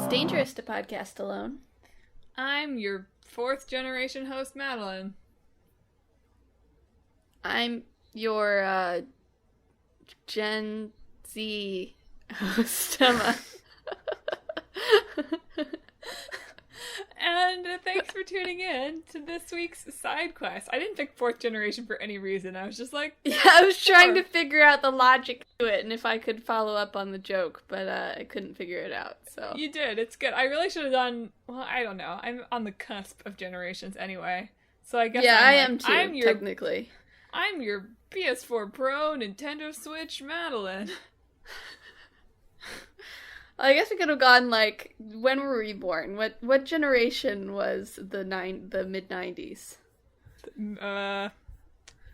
dangerous to podcast alone. I'm your fourth generation host, Madelyn. I'm your Gen Z host, Emma. And thanks for tuning in to this week's side quest. I didn't pick fourth generation for any reason. I was just like, Yeah, I was trying to figure out the logic to it and if I could follow up on the joke, but I couldn't figure it out. So you did. It's good. I really should have done. Well, I don't know. I'm on the cusp of generations anyway, so I guess I am too. Technically, I'm your PS4 Pro, Nintendo Switch, Madelyn. I guess we could have gone like, when were we born? What generation was the mid 90s?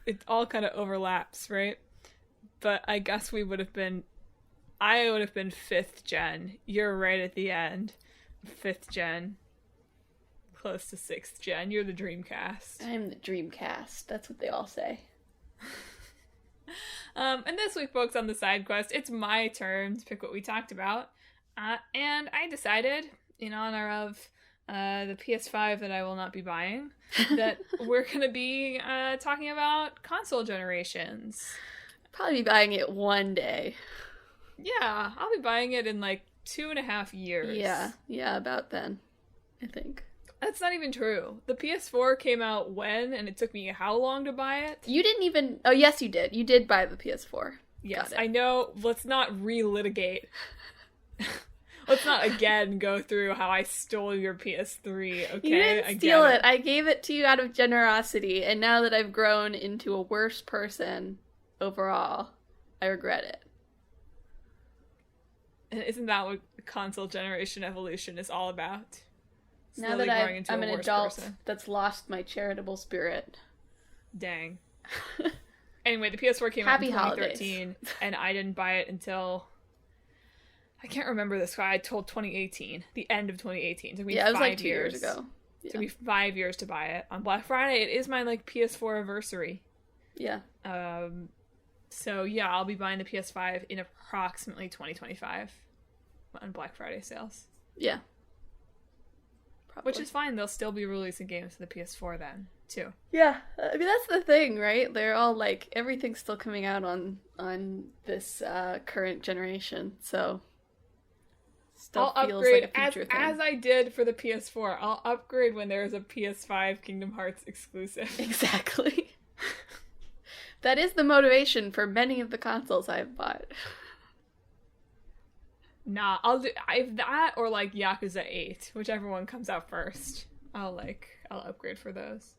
It all kind of overlaps, right? But I guess I would have been 5th gen. You're right at the end. 5th gen. Close to 6th gen. You're the Dreamcast. I'm the Dreamcast. That's what they all say. And this week, folks, on the side quest, it's my turn to pick what we talked about. And I decided, in honor of the PS5 that I will not be buying, that we're going to be talking about console generations. Probably be buying it one day. Yeah, I'll be buying it in like 2.5 years. Yeah, about then, I think. That's not even true. The PS4 came out when, and it took me how long to buy it? You didn't even... Oh, yes, you did. You did buy the PS4. Yes, I know. Let's not relitigate. Let's not again go through how I stole your PS3, okay? You didn't steal it. I gave it to you out of generosity, and now that I've grown into a worse person overall, I regret it. And isn't that what console generation evolution is all about? Now that I'm an adult that's lost my charitable spirit. Dang. Anyway, the PS4 came out in 2013, and I didn't buy it until... I can't remember this. I told 2018. The end of 2018. It took me 5 years. Yeah, it was like 2 years ago. It took me 5 years to buy it. On Black Friday, it is my, PS4 anniversary. Yeah. So, yeah, I'll be buying the PS5 in approximately 2025 on Black Friday sales. Yeah. Probably. Which is fine. They'll still be releasing games for the PS4 then, too. Yeah. I mean, that's the thing, right? They're all, everything's still coming out on this current generation, so... I'll upgrade as I did for the PS4. I'll upgrade when there's a PS5 Kingdom Hearts exclusive. Exactly. That is the motivation for many of the consoles I've bought. Nah, I'll do that or Yakuza 8, whichever one comes out first. I'll upgrade for those.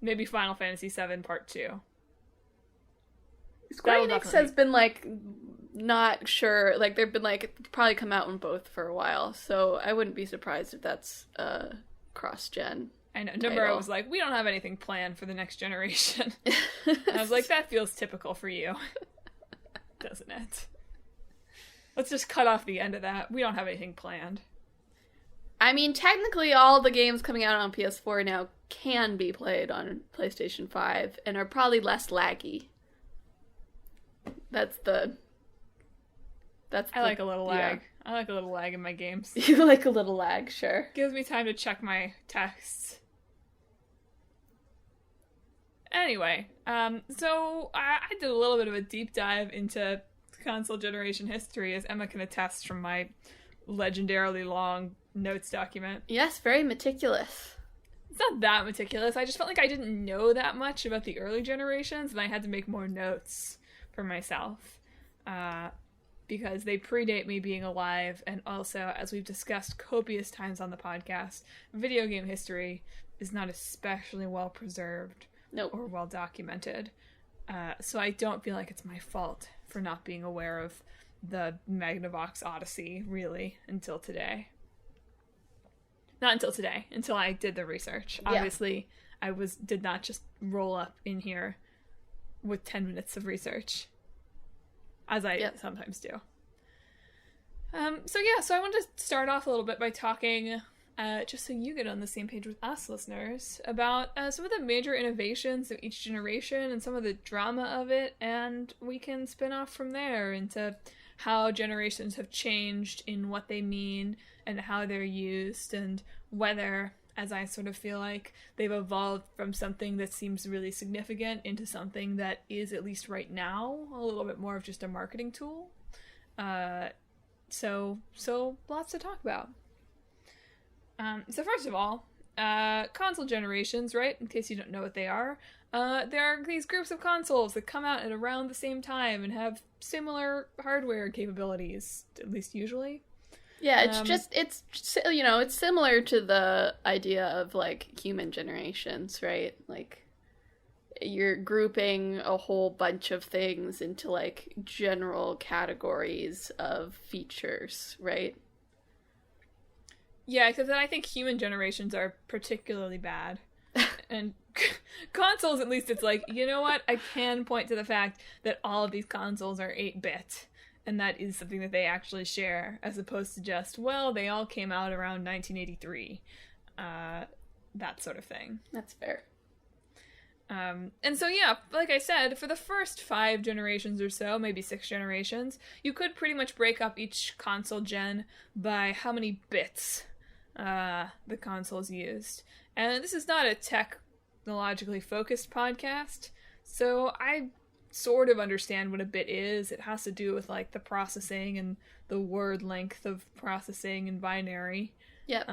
Maybe Final Fantasy VII Part 2. Square Enix has been not sure, they've been probably come out on both for a while, so I wouldn't be surprised if that's cross-gen. I know, Nomura was we don't have anything planned for the next generation. I was like, that feels typical for you. Doesn't it? Let's just cut off the end of that. We don't have anything planned. I mean, technically all the games coming out on PS4 now can be played on PlayStation 5, and are probably less laggy. I like a little lag. I like a little lag in my games. You like a little lag, sure. Gives me time to check my texts. Anyway, so I did a little bit of a deep dive into console generation history, as Emma can attest from my legendarily long notes document. Yes, very meticulous. It's not that meticulous. I just felt like I didn't know that much about the early generations, and I had to make more notes for myself. Because they predate me being alive, and also, as we've discussed copious times on the podcast, video game history is not especially well preserved or well documented. So I don't feel like it's my fault for not being aware of the Magnavox Odyssey, really, until today. Not until today, until I did the research. Yeah. Obviously, I did not just roll up in here with 10 minutes of research. As I sometimes do. So I wanted to start off a little bit by talking just so you get on the same page with us, listeners, about some of the major innovations of each generation and some of the drama of it, and we can spin off from there into how generations have changed in what they mean and how they're used, and whether, as I sort of feel like, they've evolved from something that seems really significant into something that is, at least right now, a little bit more of just a marketing tool. So lots to talk about. So first of all, console generations, right? In case you don't know what they are, there are these groups of consoles that come out at around the same time and have similar hardware capabilities, at least usually. Yeah, it's similar to the idea of, like, human generations, right? Like, you're grouping a whole bunch of things into, like, general categories of features, right? Yeah, except that I think human generations are particularly bad. And consoles, at least, it's like, you know what? I can point to the fact that all of these consoles are 8-bit. And that is something that they actually share, as opposed to just, well, they all came out around 1983. That sort of thing. That's fair. And so, yeah, like I said, for the first 5 generations or so, maybe 6 generations, you could pretty much break up each console gen by how many bits the consoles used. And this is not a technologically focused podcast, so I sort of understand what a bit is. It has to do with, like, the processing and the word length of processing in binary. Yep.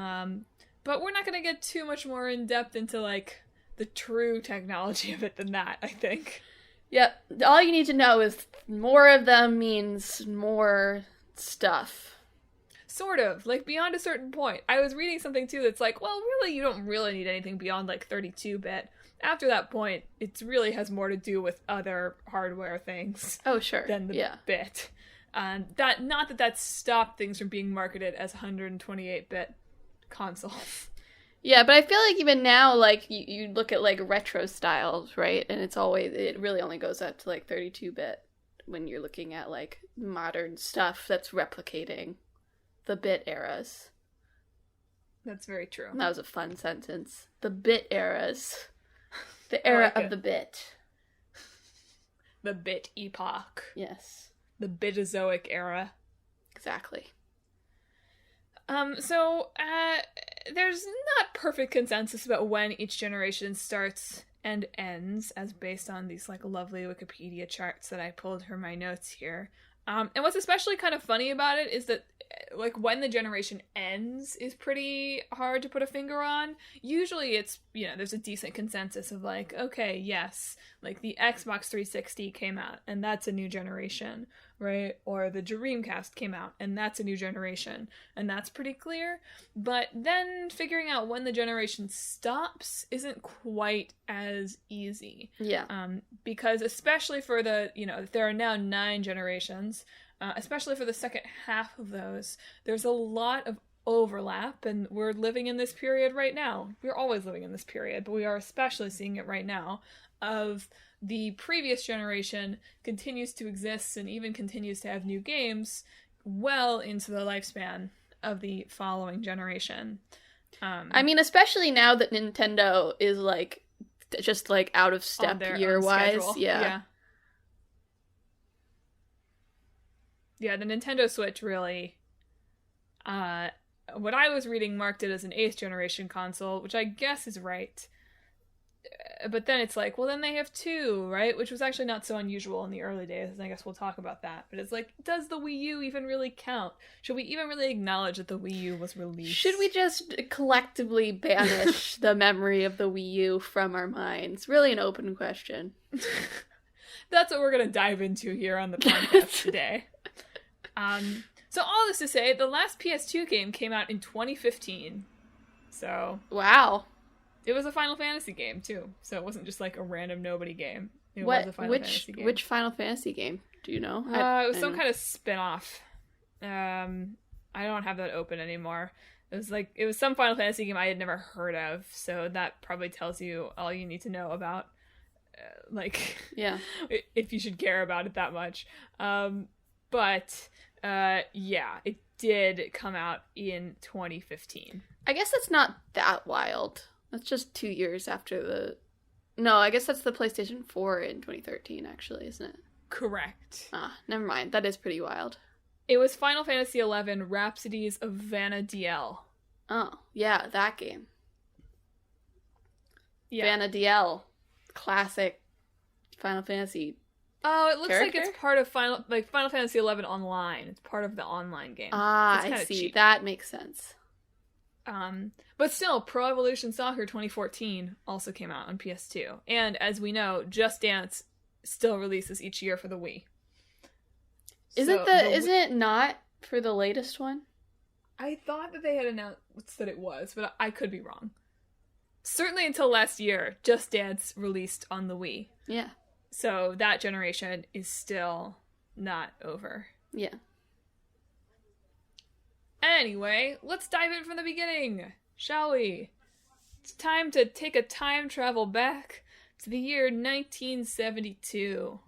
But we're not going to get too much more in depth into, like, the true technology of it than that, I think. Yep. All you need to know is more of them means more stuff. Sort of. Like, beyond a certain point. I was reading something, too, that's like, well, really, you don't really need anything beyond, like, 32-bit. After that point, it really has more to do with other hardware things. Oh, sure. Than the bit. That stopped things from being marketed as 128-bit consoles. Yeah, but I feel like even now, like, you look at, like, retro styles, right? And it really only goes up to, like, 32-bit when you're looking at, like, modern stuff that's replicating the bit eras. That's very true. That was a fun sentence. The bit eras. The era of the bit. The bit epoch. Yes. The Bitazoic era. Exactly. So there's not perfect consensus about when each generation starts and ends, as based on these, like, lovely Wikipedia charts that I pulled from my notes here. And what's especially kind of funny about it is that, like, when the generation ends is pretty hard to put a finger on. Usually it's, there's a decent consensus of, like, okay, yes, like, the Xbox 360 came out, and that's a new generation, right? Or the Dreamcast came out, and that's a new generation, and that's pretty clear. But then figuring out when the generation stops isn't quite as easy. Yeah. Because especially for the, there are now 9 generations, especially for the second half of those, there's a lot of overlap, and we're living in this period right now. We're always living in this period, but we are especially seeing it right now, of the previous generation continues to exist and even continues to have new games well into the lifespan of the following generation. I mean, especially now that Nintendo is, like, just, like, out of step year-wise. Yeah. Yeah, the Nintendo Switch really, what I was reading marked it as an 8th generation console, which I guess is right. But then it's like, well, then they have 2, right? Which was actually not so unusual in the early days, and I guess we'll talk about that. But it's like, does the Wii U even really count? Should we even really acknowledge that the Wii U was released? Should we just collectively banish the memory of the Wii U from our minds? Really an open question. That's what we're going to dive into here on the podcast today. So all this to say, the last PS2 game came out in 2015. So... Wow. It was a Final Fantasy game, too. So it wasn't just, like, a random nobody game. It was a Final Fantasy game. Which Final Fantasy game? Do you know? It was some kind of spin-off. I don't have that open anymore. It was some Final Fantasy game I had never heard of, so that probably tells you all you need to know about, yeah, if you should care about it that much. But yeah, it did come out in 2015. I guess that's not that wild. That's just 2 years after the... No, I guess that's the PlayStation 4 in 2013, actually, isn't it? Correct. Ah, never mind. That is pretty wild. It was Final Fantasy XI Rhapsodies of Vana'diel. Oh, yeah, that game. Yeah. Vana'diel. Classic Final Fantasy. Oh, it looks character? like it's part of Final Fantasy XI Online. It's part of the online game. Ah, I see. Cheap. That makes sense. But still, Pro Evolution Soccer 2014 also came out on PS2. And as we know, Just Dance still releases each year for the Wii. Isn't it not for the latest one? I thought that they had announced that it was, but I could be wrong. Certainly until last year, Just Dance released on the Wii. Yeah. So that generation is still not over. Yeah. Anyway, let's dive in from the beginning, shall we? It's time to take a time travel back to the year 1972.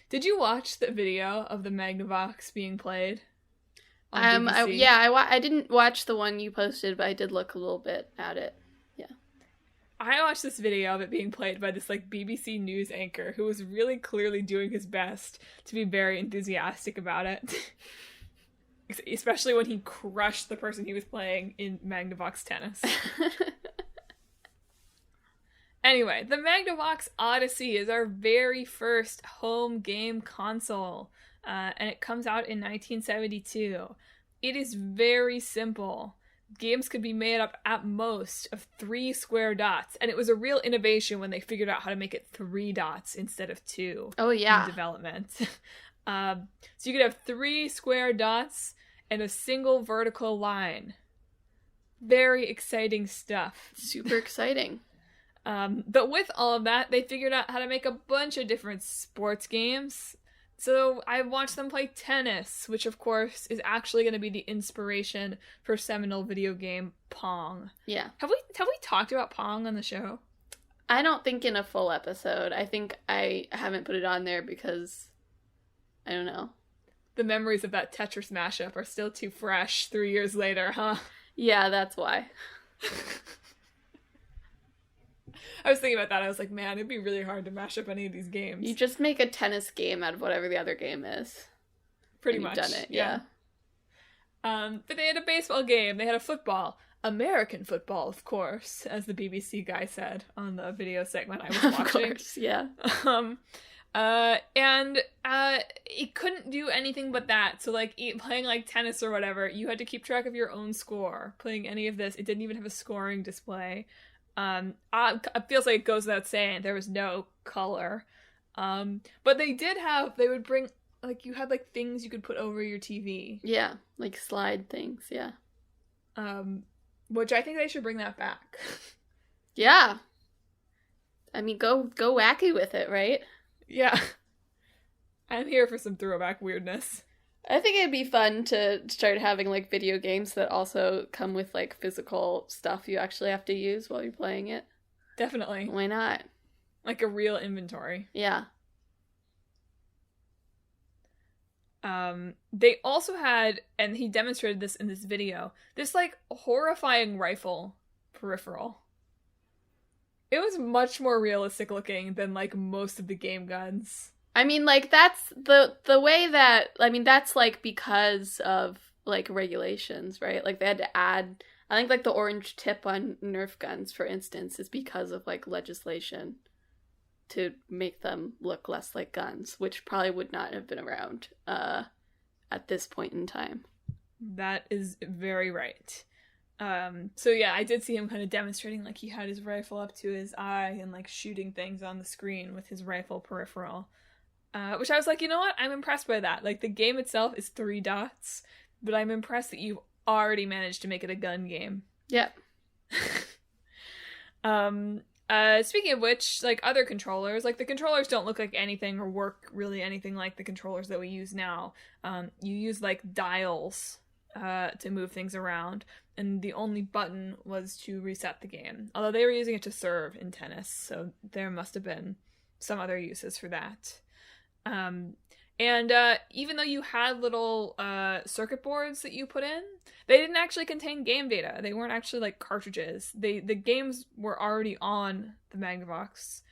Did you watch the video of the Magnavox being played on BBC? I didn't watch the one you posted, but I did look a little bit at it. Yeah. I watched this video of it being played by this like BBC News anchor who was really clearly doing his best to be very enthusiastic about it. Especially when he crushed the person he was playing in Magnavox Tennis. Anyway, the Magnavox Odyssey is our very first home game console, and it comes out in 1972. It is very simple. Games could be made up at most of 3 square dots, and it was a real innovation when they figured out how to make it 3 dots instead of 2. Oh, yeah. In development. So you could have 3 square dots and a single vertical line. Very exciting stuff. Super exciting. But with all of that, they figured out how to make a bunch of different sports games. So I watched them play tennis, which of course is actually going to be the inspiration for seminal video game Pong. Yeah. Have we talked about Pong on the show? I don't think in a full episode. I think I haven't put it on there because I don't know. The memories of that Tetris mashup are still too fresh 3 years later, huh? Yeah, that's why. I was thinking about that. I was like, man, it'd be really hard to mash up any of these games. You just make a tennis game out of whatever the other game is. Pretty much. You've done it, yeah. But they had a baseball game. They had a football. American football, of course, as the BBC guy said on the video segment I was watching. Of course, yeah. And it couldn't do anything but that. So, like, playing, like, tennis or whatever, you had to keep track of your own score. Playing any of this, it didn't even have a scoring display. It feels like it goes without saying, there was no color. But they would bring, like, you had, like, things you could put over your TV. Yeah, like slide things, yeah. Which I think they should bring that back. Yeah. I mean, go wacky with it, right? Yeah. I'm here for some throwback weirdness. I think it'd be fun to start having, like, video games that also come with, like, physical stuff you actually have to use while you're playing it. Definitely. Why not? Like a real inventory. Yeah. They also had, and he demonstrated this in this video, this, like, horrifying rifle peripheral. It was much more realistic looking than, like, most of the game guns. I mean, like, that's the way that, I mean, that's, like, because of, like, regulations, right? Like, they had to add, I think, like, the orange tip on Nerf guns, for instance, is because of, like, legislation to make them look less like guns, which probably would not have been around at this point in time. That is very right. So yeah, I did see him kind of demonstrating, like, he had his rifle up to his eye and, like, shooting things on the screen with his rifle peripheral. Which I was like, you know what? I'm impressed by that. Like, the game itself is 3 dots, but I'm impressed that you've already managed to make it a gun game. Yep. Speaking of which, like, other controllers, like, the controllers don't look like anything or work really anything like the controllers that we use now. You use, like, dials to move things around, and the only button was to reset the game. Although they were using it to serve in tennis, so there must have been some other uses for that. And even though you had little circuit boards that you put in, they didn't actually contain game data. They weren't actually like cartridges. The games were already on the Magnavox.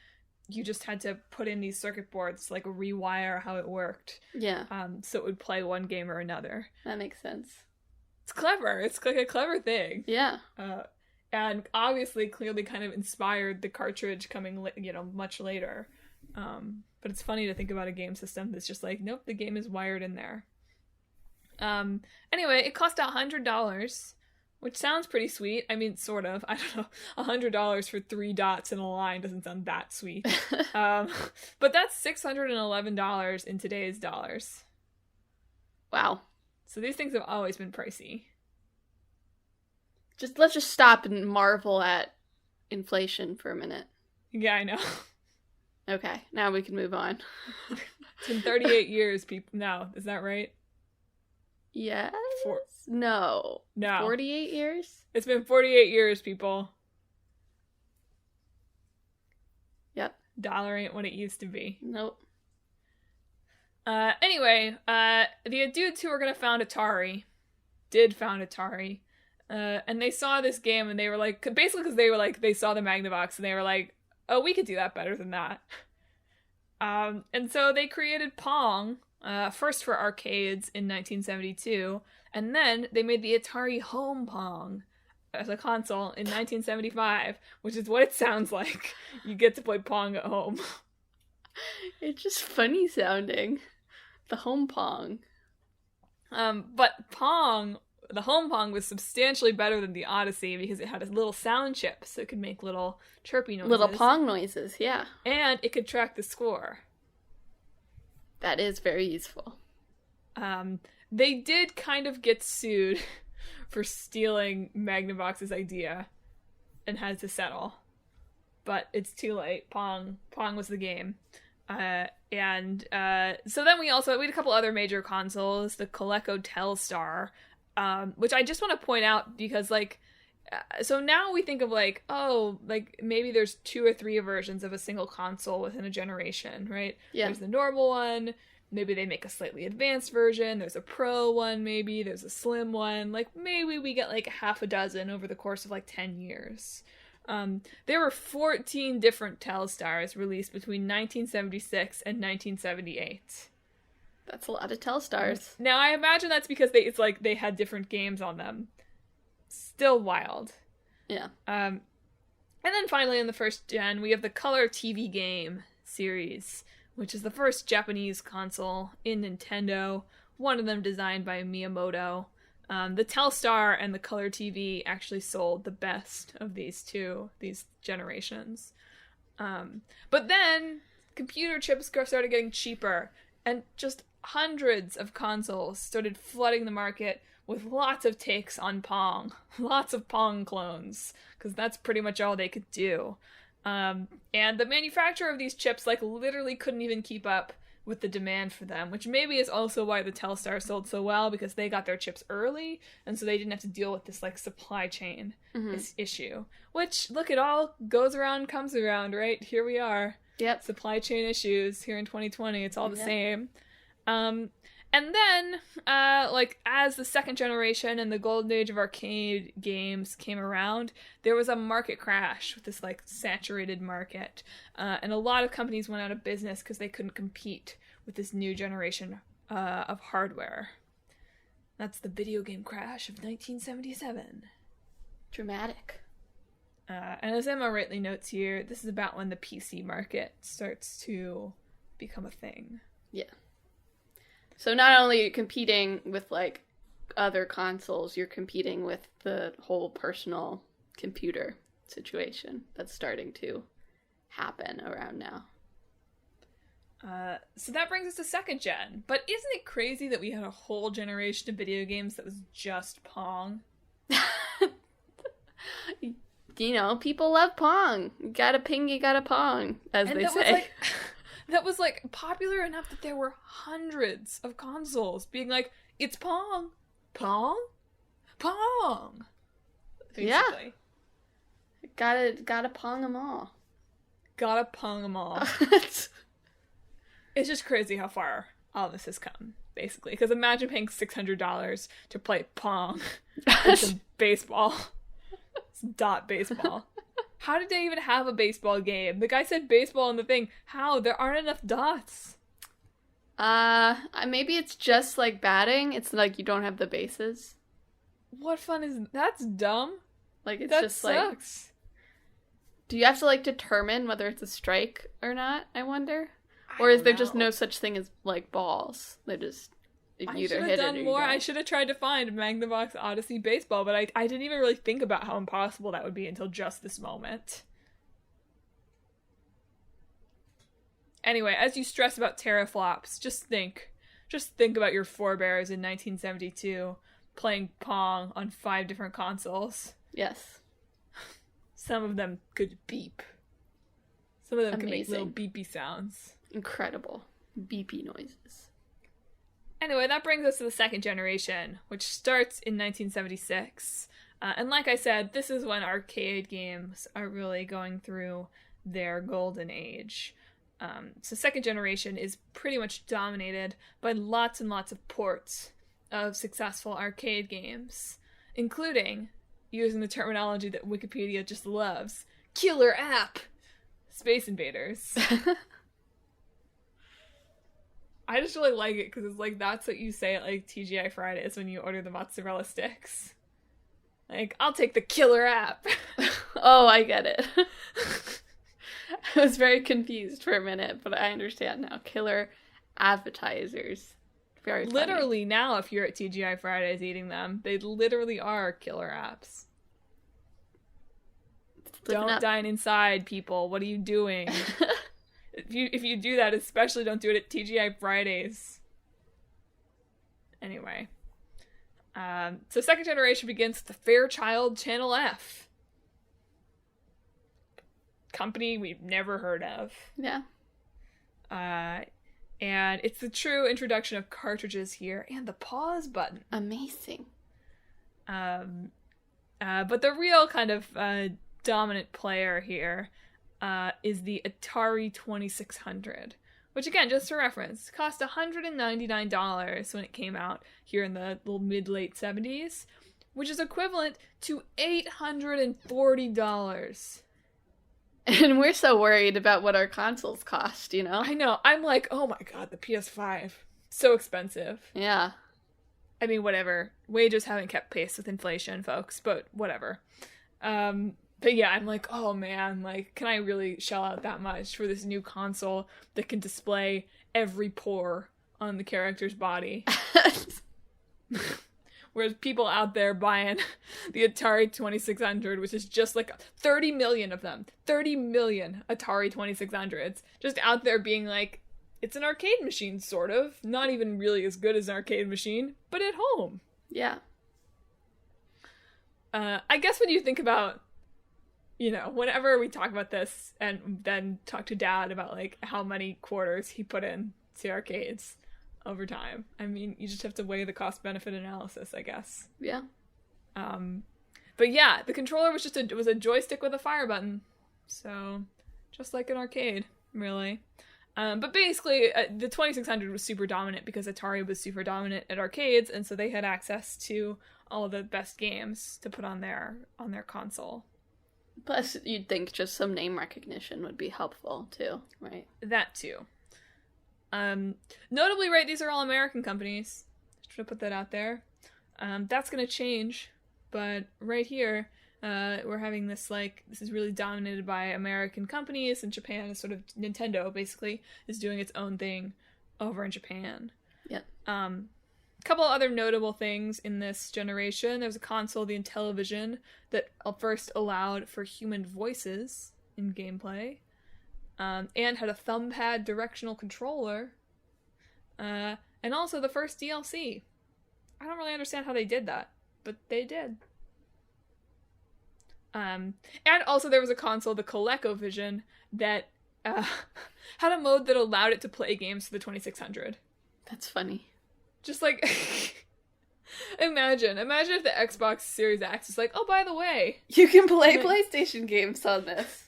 You just had to put in these circuit boards, like rewire how it worked. Yeah. So it would play one game or another. That makes sense. It's clever. It's like a clever thing. Yeah. And obviously, clearly, kind of inspired the cartridge coming, much later. But it's funny to think about a game system that's just like, nope, the game is wired in there. Anyway, it cost $100, which sounds pretty sweet. I mean, sort of. I don't know. $100 for 3 dots in a line doesn't sound that sweet. But that's $611 in today's dollars. Wow. So these things have always been pricey. Let's just stop and marvel at inflation for a minute. Yeah, I know. Okay, now we can move on. It's been 38 years, people. No, is that right? Yes? No. 48 years? It's been 48 years, people. Yep. Dollar ain't what it used to be. Nope. Anyway, the dudes who were gonna found Atari did found Atari. And they saw this game and they were like, basically because they were like, they saw the Magnavox and they were like, oh, we could do that better than that. And so they created Pong, first for arcades in 1972, and then they made the Atari Home Pong as a console in 1975, which is what it sounds like. You get to play Pong at home. It's just funny sounding. The Home Pong. But Pong, the Home Pong was substantially better than the Odyssey because it had a little sound chip, so it could make little chirpy noises. Little Pong noises, yeah. And it could track the score. That is very useful. They did kind of get sued for stealing Magnavox's idea and had to settle. But it's too late. Pong was the game. So then we had a couple other major consoles, the Coleco Telstar, which I just want to point out because, like, so now we think of, like, oh, like, maybe there's 2 or 3 versions of a single console within a generation, right? Yeah. There's the normal one, maybe they make a slightly advanced version, there's a pro one maybe, there's a slim one, like, maybe we get, like, half a dozen over the course of, like, 10 years. There were 14 different Telstars released between 1976 and 1978. That's a lot of Telstars. Now, I imagine that's because they had different games on them. Still wild. Yeah. And then finally in the first gen, we have the Color TV Game series, which is the first Japanese console in Nintendo, one of them designed by Miyamoto. The Telstar and the Color TV actually sold the best of these generations. But then computer chips started getting cheaper, and just hundreds of consoles started flooding the market with lots of takes on Pong. Lots of Pong clones, because that's pretty much all they could do. And the manufacturer of these chips, like, literally couldn't even keep up with the demand for them, which maybe is also why the Telstar sold so well, because they got their chips early, and so they didn't have to deal with this, like, supply chain issue. Which, look, it all goes around, comes around, right? Here we are. Yep. Supply chain issues here in 2020. It's all the same. And then, like, as the second generation and the golden age of arcade games came around, there was a market crash with this, like, saturated market. And a lot of companies went out of business because they couldn't compete with this new generation of hardware. That's the video game crash of 1977. Dramatic. And as Emma rightly notes here, this is about when the PC market starts to become a thing. Yeah. So not only are you competing with, like, other consoles, you're competing with the whole personal computer situation that's starting to happen around now. So that brings us to second gen. But isn't it crazy that we had a whole generation of video games that was just Pong? You know, people love Pong. You gotta ping, you gotta Pong, as they say. That was, like, popular enough that there were hundreds of consoles being like, it's Pong! Pong? Pong! Basically. Yeah. Gotta Pong them all. Gotta Pong them all. It's just crazy how far all this has come, basically. Because imagine paying $600 to play Pong and some baseball. Some dot baseball. How did they even have a baseball game? The guy said baseball in the thing. How? There aren't enough dots. Maybe it's just like batting. It's like you don't have the bases. What fun is... That's dumb. Like, it's that just sucks. like... Do you have to, like, determine whether it's a strike or not, I wonder? Or is there just no such thing as, like, balls? They just... I should have done more. I should have tried to find Magnavox Odyssey Baseball, but I didn't even really think about how impossible that would be until just this moment. Anyway, as you stress about teraflops, just think about your forebears in 1972 playing Pong on 5 different consoles. Yes. Some of them could beep. Some of them Amazing. could make little beepy sounds. Incredible. Beepy noises. Anyway, that brings us to the second generation, which starts in 1976. And like I said, this is when arcade games are really going through their golden age. So second generation is pretty much dominated by lots and lots of ports of successful arcade games, including, using the terminology that Wikipedia just loves, killer app! Space Invaders. I just really like it because it's like, that's what you say at like TGI Fridays when you order the mozzarella sticks. Like, I'll take the killer app. Oh, I get it. I was very confused for a minute, but I understand now. Killer appetizers. Very funny. Literally now, if you're at TGI Fridays eating them, they literally are killer apps. Don't dine inside, people. What are you doing? If you do that, especially don't do it at TGI Fridays. Anyway. So second generation begins with the Fairchild Channel F. Company we've never heard of. Yeah. And it's the true introduction of cartridges here and the pause button. Amazing. But the real kind of dominant player here is the Atari 2600, which again, just for reference, cost $199 when it came out here in the little mid-late 70s, which is equivalent to $840. And we're so worried about what our consoles cost, you know? I know. I'm like, oh my god, the PS5. So expensive. Yeah. I mean, whatever. Wages haven't kept pace with inflation, folks, but whatever. But yeah, I'm like, oh man, like, can I really shell out that much for this new console that can display every pore on the character's body? Whereas people out there buying the Atari 2600, which is just like 30 million of them. 30 million Atari 2600s. Just out there being like, it's an arcade machine, sort of. Not even really as good as an arcade machine, but at home. Yeah. I guess when you think about, you know, whenever we talk about this and then talk to Dad about like how many quarters he put in to arcades over time. I mean, you just have to weigh the cost-benefit analysis, I guess. Yeah. But yeah, the controller was just a joystick with a fire button. So, just like an arcade, really. But basically, the 2600 was super dominant because Atari was super dominant at arcades, and so they had access to all of the best games to put on their console. Plus, you'd think just some name recognition would be helpful, too, right? That, too. Notably, right, these are all American companies. Just to put that out there. That's gonna change, but right here, we're having this, like, this is really dominated by American companies, and Japan is sort of, Nintendo, basically, is doing its own thing over in Japan. Yeah. A couple other notable things in this generation. There was a console, the Intellivision, that first allowed for human voices in gameplay. And had a thumb-pad directional controller. And also the first DLC. I don't really understand how they did that, but they did. And also there was a console, the ColecoVision, that had a mode that allowed it to play games to the 2600. That's funny. Just like... Imagine if the Xbox Series X is like, oh, by the way... You can play PlayStation games on this.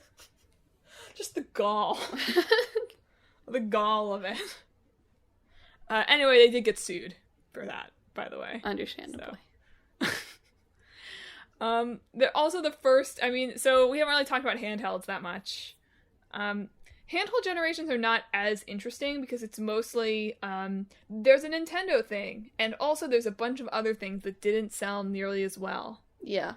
Just the gall. The gall of it. Anyway, they did get sued for that, by the way. Understandably. They're also the first, so we haven't really talked about handhelds that much. Handheld generations are not as interesting because it's mostly, there's a Nintendo thing, and also there's a bunch of other things that didn't sell nearly as well. Yeah.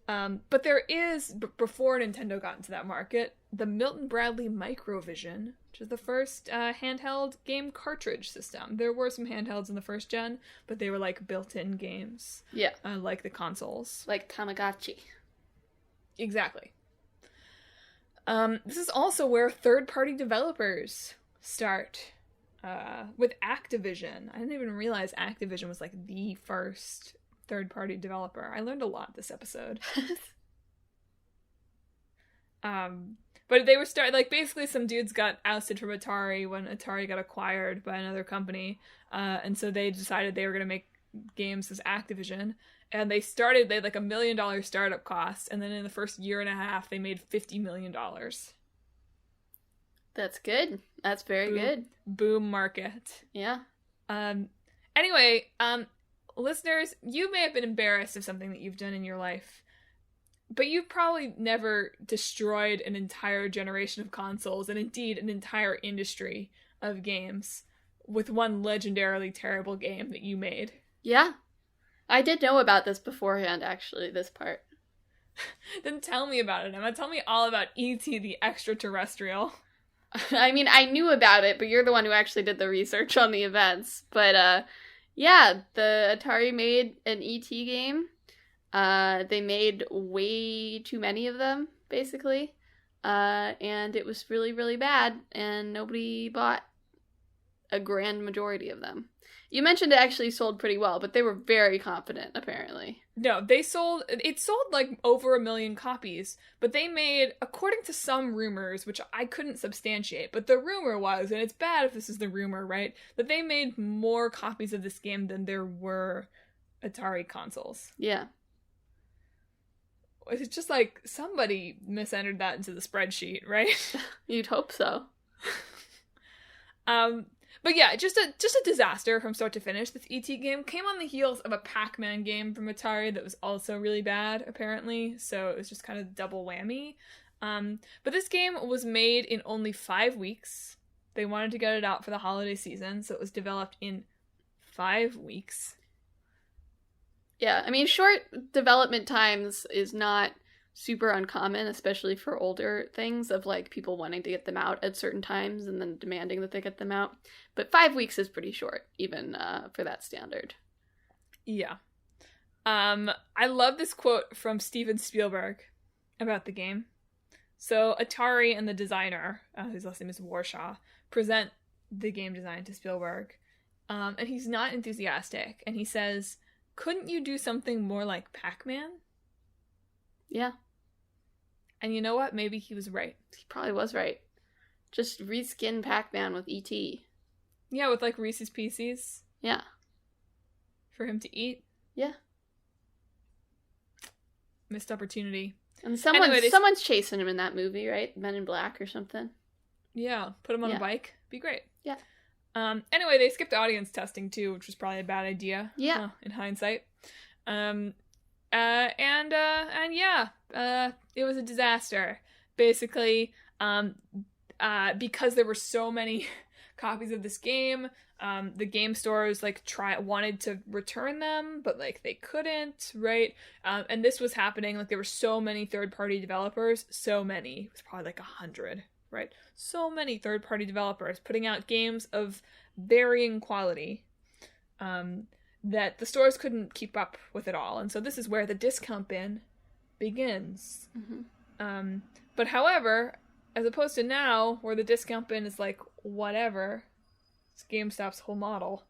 But there is, before Nintendo got into that market, the Milton Bradley Microvision, which is the first handheld game cartridge system. There were some handhelds in the first gen, but they were like built-in games. Yeah. Like the consoles. Like Tamagotchi. Exactly. This is also where third-party developers start. With Activision. I didn't even realize Activision was like the first third-party developer. I learned a lot this episode. But they were basically some dudes got ousted from Atari when Atari got acquired by another company, and so they decided they were going to make games as Activision, and they had like $1 million startup cost, and then in the first year and a half they made $50 million. That's good. That's very good. Boom market. Yeah. Anyway, listeners, you may have been embarrassed of something that you've done in your life, but you've probably never destroyed an entire generation of consoles, and indeed an entire industry of games, with one legendarily terrible game that you made. Yeah. I did know about this beforehand, actually, this part. Then tell me about it, Emma. Tell me all about E.T. the Extraterrestrial. I mean, I knew about it, but you're the one who actually did the research on the events. But, yeah, the Atari made an E.T. game. They made way too many of them, basically. And it was really, really bad, and nobody bought a grand majority of them. You mentioned it actually sold pretty well, but they were very confident, apparently. No, it sold like over 1 million copies, but they made, according to some rumors, which I couldn't substantiate, but the rumor was, and it's bad if this is the rumor, right, that they made more copies of this game than there were Atari consoles. Yeah. It's just like somebody misentered that into the spreadsheet, right? You'd hope so. But yeah, just a disaster from start to finish. This E.T. game came on the heels of a Pac-Man game from Atari that was also really bad, apparently. So it was just kind of double whammy. But this game was made in only 5 weeks. They wanted to get it out for the holiday season, so it was developed in 5 weeks. Yeah, I mean, short development times is not super uncommon, especially for older things, of like people wanting to get them out at certain times and then demanding that they get them out. But 5 weeks is pretty short, even for that standard. Yeah. I love this quote from Steven Spielberg about the game. So Atari and the designer, whose last name is Warshaw, present the game design to Spielberg. And he's not enthusiastic. And he says, "Couldn't you do something more like Pac-Man?" Yeah. And you know what? Maybe he was right. He probably was right. Just reskin Pac-Man with E.T. Yeah, with like Reese's Pieces. Yeah. For him to eat. Yeah. Missed opportunity. And someone's chasing him in that movie, right? Men in Black or something. Yeah, put him on a bike. Be great. Yeah. Anyway, they skipped audience testing too, which was probably a bad idea. Yeah. In hindsight. And yeah, it was a disaster. Basically, because there were so many copies of this game, the game stores wanted to return them, but they couldn't, right? And this was happening, there were so many third-party developers, so many, it was probably 100, right? So many third-party developers putting out games of varying quality, that the stores couldn't keep up with it all. And so this is where the discount bin begins. Mm-hmm. But however, as opposed to now, where the discount bin is whatever, it's GameStop's whole model,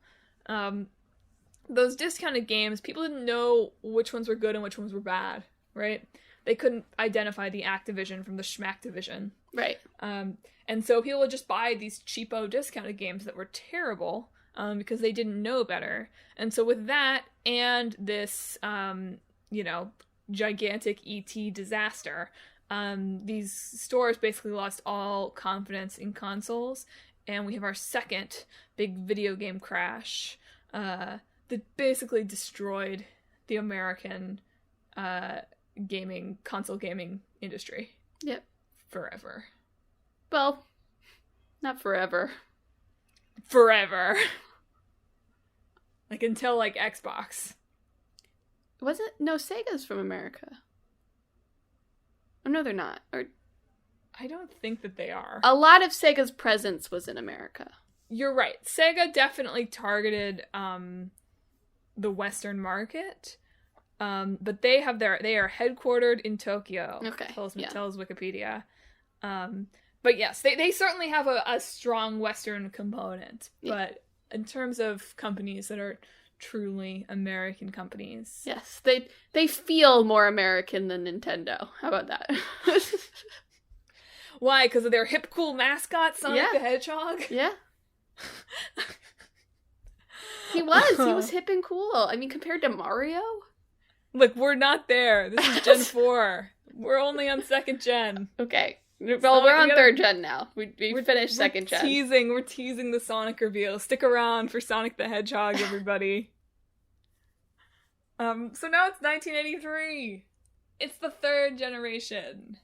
those discounted games, people didn't know which ones were good and which ones were bad, right? They couldn't identify the Activision from the Schmactivision. Right. And so people would just buy these cheapo discounted games that were terrible, because they didn't know better. And so with that and this, gigantic E.T. disaster, these stores basically lost all confidence in consoles, and we have our second big video game crash that basically destroyed the American console gaming industry. Yep. Forever. Well, not forever. Forever. Like, until, like, Xbox. Was it? No, Sega's from America. Oh, no, they're not. Or I don't think that they are. a lot of Sega's presence was in America. You're right. Sega definitely targeted the Western market. But they are headquartered in Tokyo. Okay. Tells Wikipedia. But yes, they certainly have a strong Western component. Yeah. But in terms of companies that are truly American companies. Yes, they feel more American than Nintendo. How about that? Why? Because of their hip, cool mascot, Sonic the Hedgehog? Yeah. He was hip and cool. I mean, compared to Mario? Look, we're not there. This is Gen 4. We're only on 2nd gen. Okay. Well, we're on 3rd gen now. We finished 2nd gen. We're teasing the Sonic reveal. Stick around for Sonic the Hedgehog, everybody. So now it's 1983. It's the 3rd generation.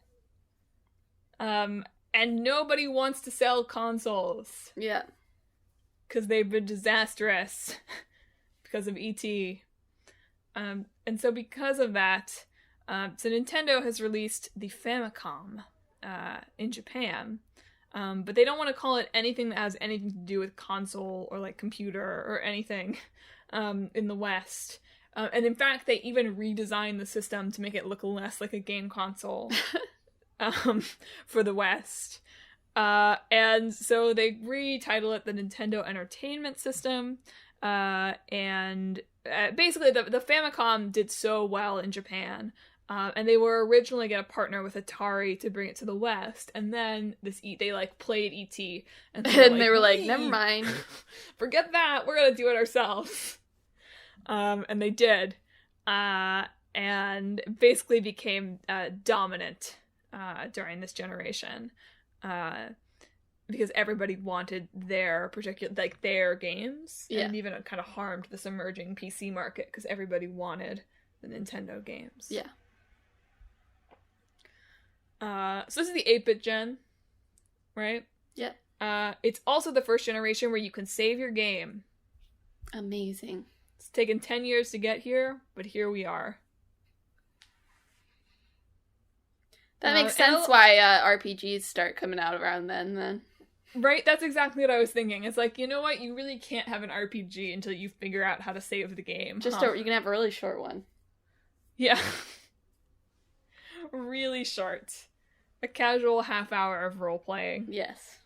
And nobody wants to sell consoles. Yeah. Because they've been disastrous. Because of E.T. And so because of that, so Nintendo has released the Famicom in Japan, but they don't want to call it anything that has anything to do with console or like computer or anything in the West. And in fact, they even redesigned the system to make it look less like a game console for the West. And so they retitle it the Nintendo Entertainment System. And basically the Famicom did so well in Japan. And they were originally going to partner with Atari to bring it to the West, and then they like played E.T. and they were like, never mind, forget that, we're going to do it ourselves. And they did, and basically became dominant during this generation, because everybody wanted their particular, like, their games, and even it kind of harmed this emerging PC market because everybody wanted the Nintendo games. Yeah. So this is the 8-bit gen, right? Yeah. It's also the first generation where you can save your game. Amazing. It's taken 10 years to get here, but here we are. That makes sense why RPGs start coming out around then. Right? That's exactly what I was thinking. It's like, you know what? You really can't have an RPG until you figure out how to save the game. You can have a really short one. Yeah. Really short. A casual half hour of role-playing. Yes.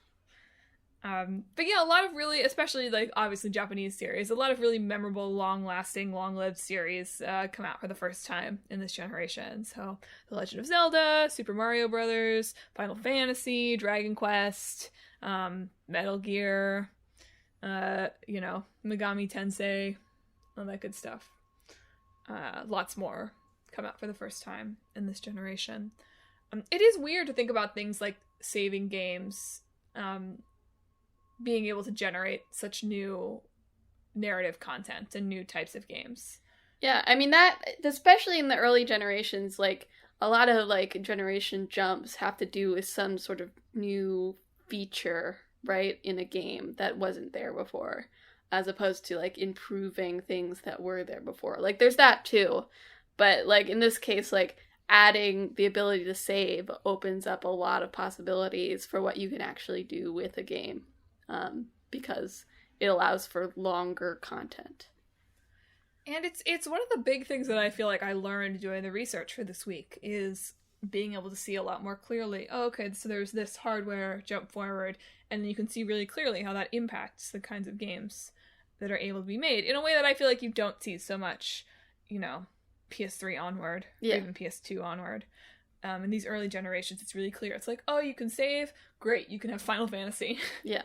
But yeah, a lot of really, especially, like, obviously Japanese series, a lot of really memorable, long-lasting, long-lived series come out for the first time in this generation. So, The Legend of Zelda, Super Mario Brothers, Final Fantasy, Dragon Quest, Metal Gear, Megami Tensei, all that good stuff. Lots more come out for the first time in this generation. It is weird to think about things like saving games, being able to generate such new narrative content and new types of games. Yeah, I mean, that, especially in the early generations, like, a lot of, like, generation jumps have to do with some sort of new feature, right, in a game that wasn't there before, as opposed to, like, improving things that were there before. Like, there's that, too. But, like, in this case, like, adding the ability to save opens up a lot of possibilities for what you can actually do with a game, because it allows for longer content. And it's one of the big things that I feel like I learned doing the research for this week, is being able to see a lot more clearly. Oh, okay, so there's this hardware jump forward, and you can see really clearly how that impacts the kinds of games that are able to be made in a way that I feel like you don't see so much, PS3 onward, or even PS2 onward. In these early generations, it's really clear. It's like, oh, you can save? Great, you can have Final Fantasy. Yeah.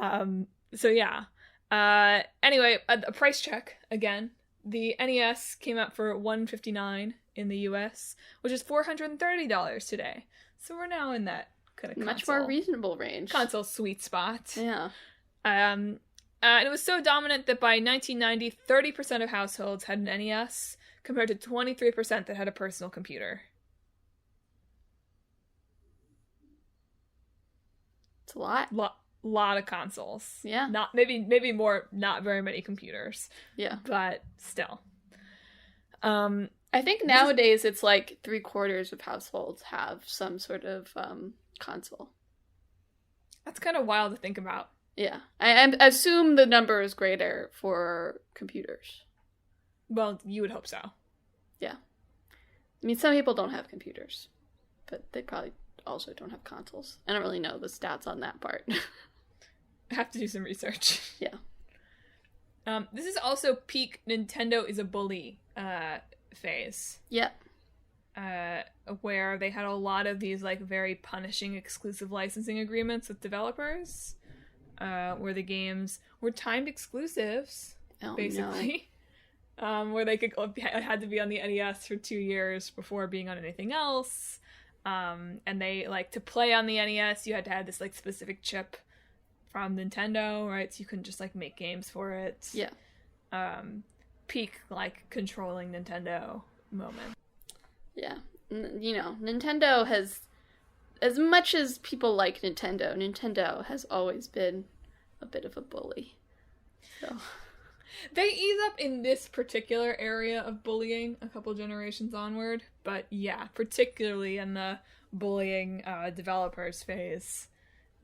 So yeah. Anyway, a price check again. The NES came out for $159 in the US, which is $430 today. So we're now in that Much more reasonable range. Console sweet spot. Yeah. And it was so dominant that by 1990, 30% of households had an NES, compared to 23% that had a personal computer. It's a lot. Lot of consoles. Yeah. Not maybe more, not very many computers. Yeah. But still. I think nowadays it's like 3/4 of households have some sort of console. That's kind of wild to think about. Yeah. I assume the number is greater for computers. Well, you would hope so. Yeah. I mean, some people don't have computers, but they probably also don't have consoles. I don't really know the stats on that part. I have to do some research. Yeah. This is also peak Nintendo is a bully phase. Yeah. Where they had a lot of these like very punishing exclusive licensing agreements with developers, where the games were timed exclusives, basically. No. Where they had to be on the NES for 2 years before being on anything else. And they, like, to play on the NES, you had to have this, like, specific chip from Nintendo, right? So you couldn't just, like, make games for it. Yeah. Peak, like, controlling Nintendo moment. Yeah. Nintendo has, as much as people like Nintendo has always been a bit of a bully. So... They ease up in this particular area of bullying a couple generations onward, but yeah, particularly in the bullying developers phase,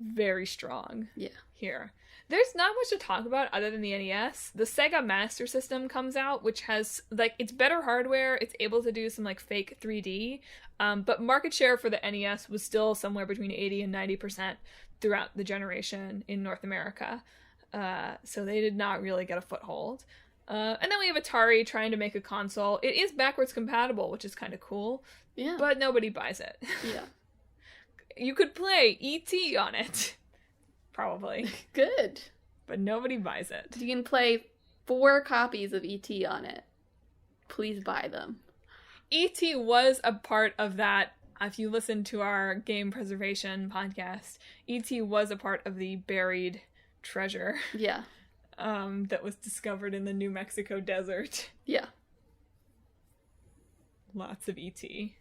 very strong here. There's not much to talk about other than the NES. The Sega Master System comes out, which has, like, it's better hardware, it's able to do some, like, fake 3D, but market share for the NES was still somewhere between 80 and 90% throughout the generation in North America. So they did not really get a foothold. And then we have Atari trying to make a console. It is backwards compatible, which is kind of cool. Yeah. But nobody buys it. Yeah. You could play E.T. on it. Probably. Good. But nobody buys it. You can play 4 copies of E.T. on it. Please buy them. E.T. was a part of that. If you listen to our game preservation podcast, E.T. was a part of the buried treasure. Yeah. That was discovered in the New Mexico desert. Yeah. Lots of E.T.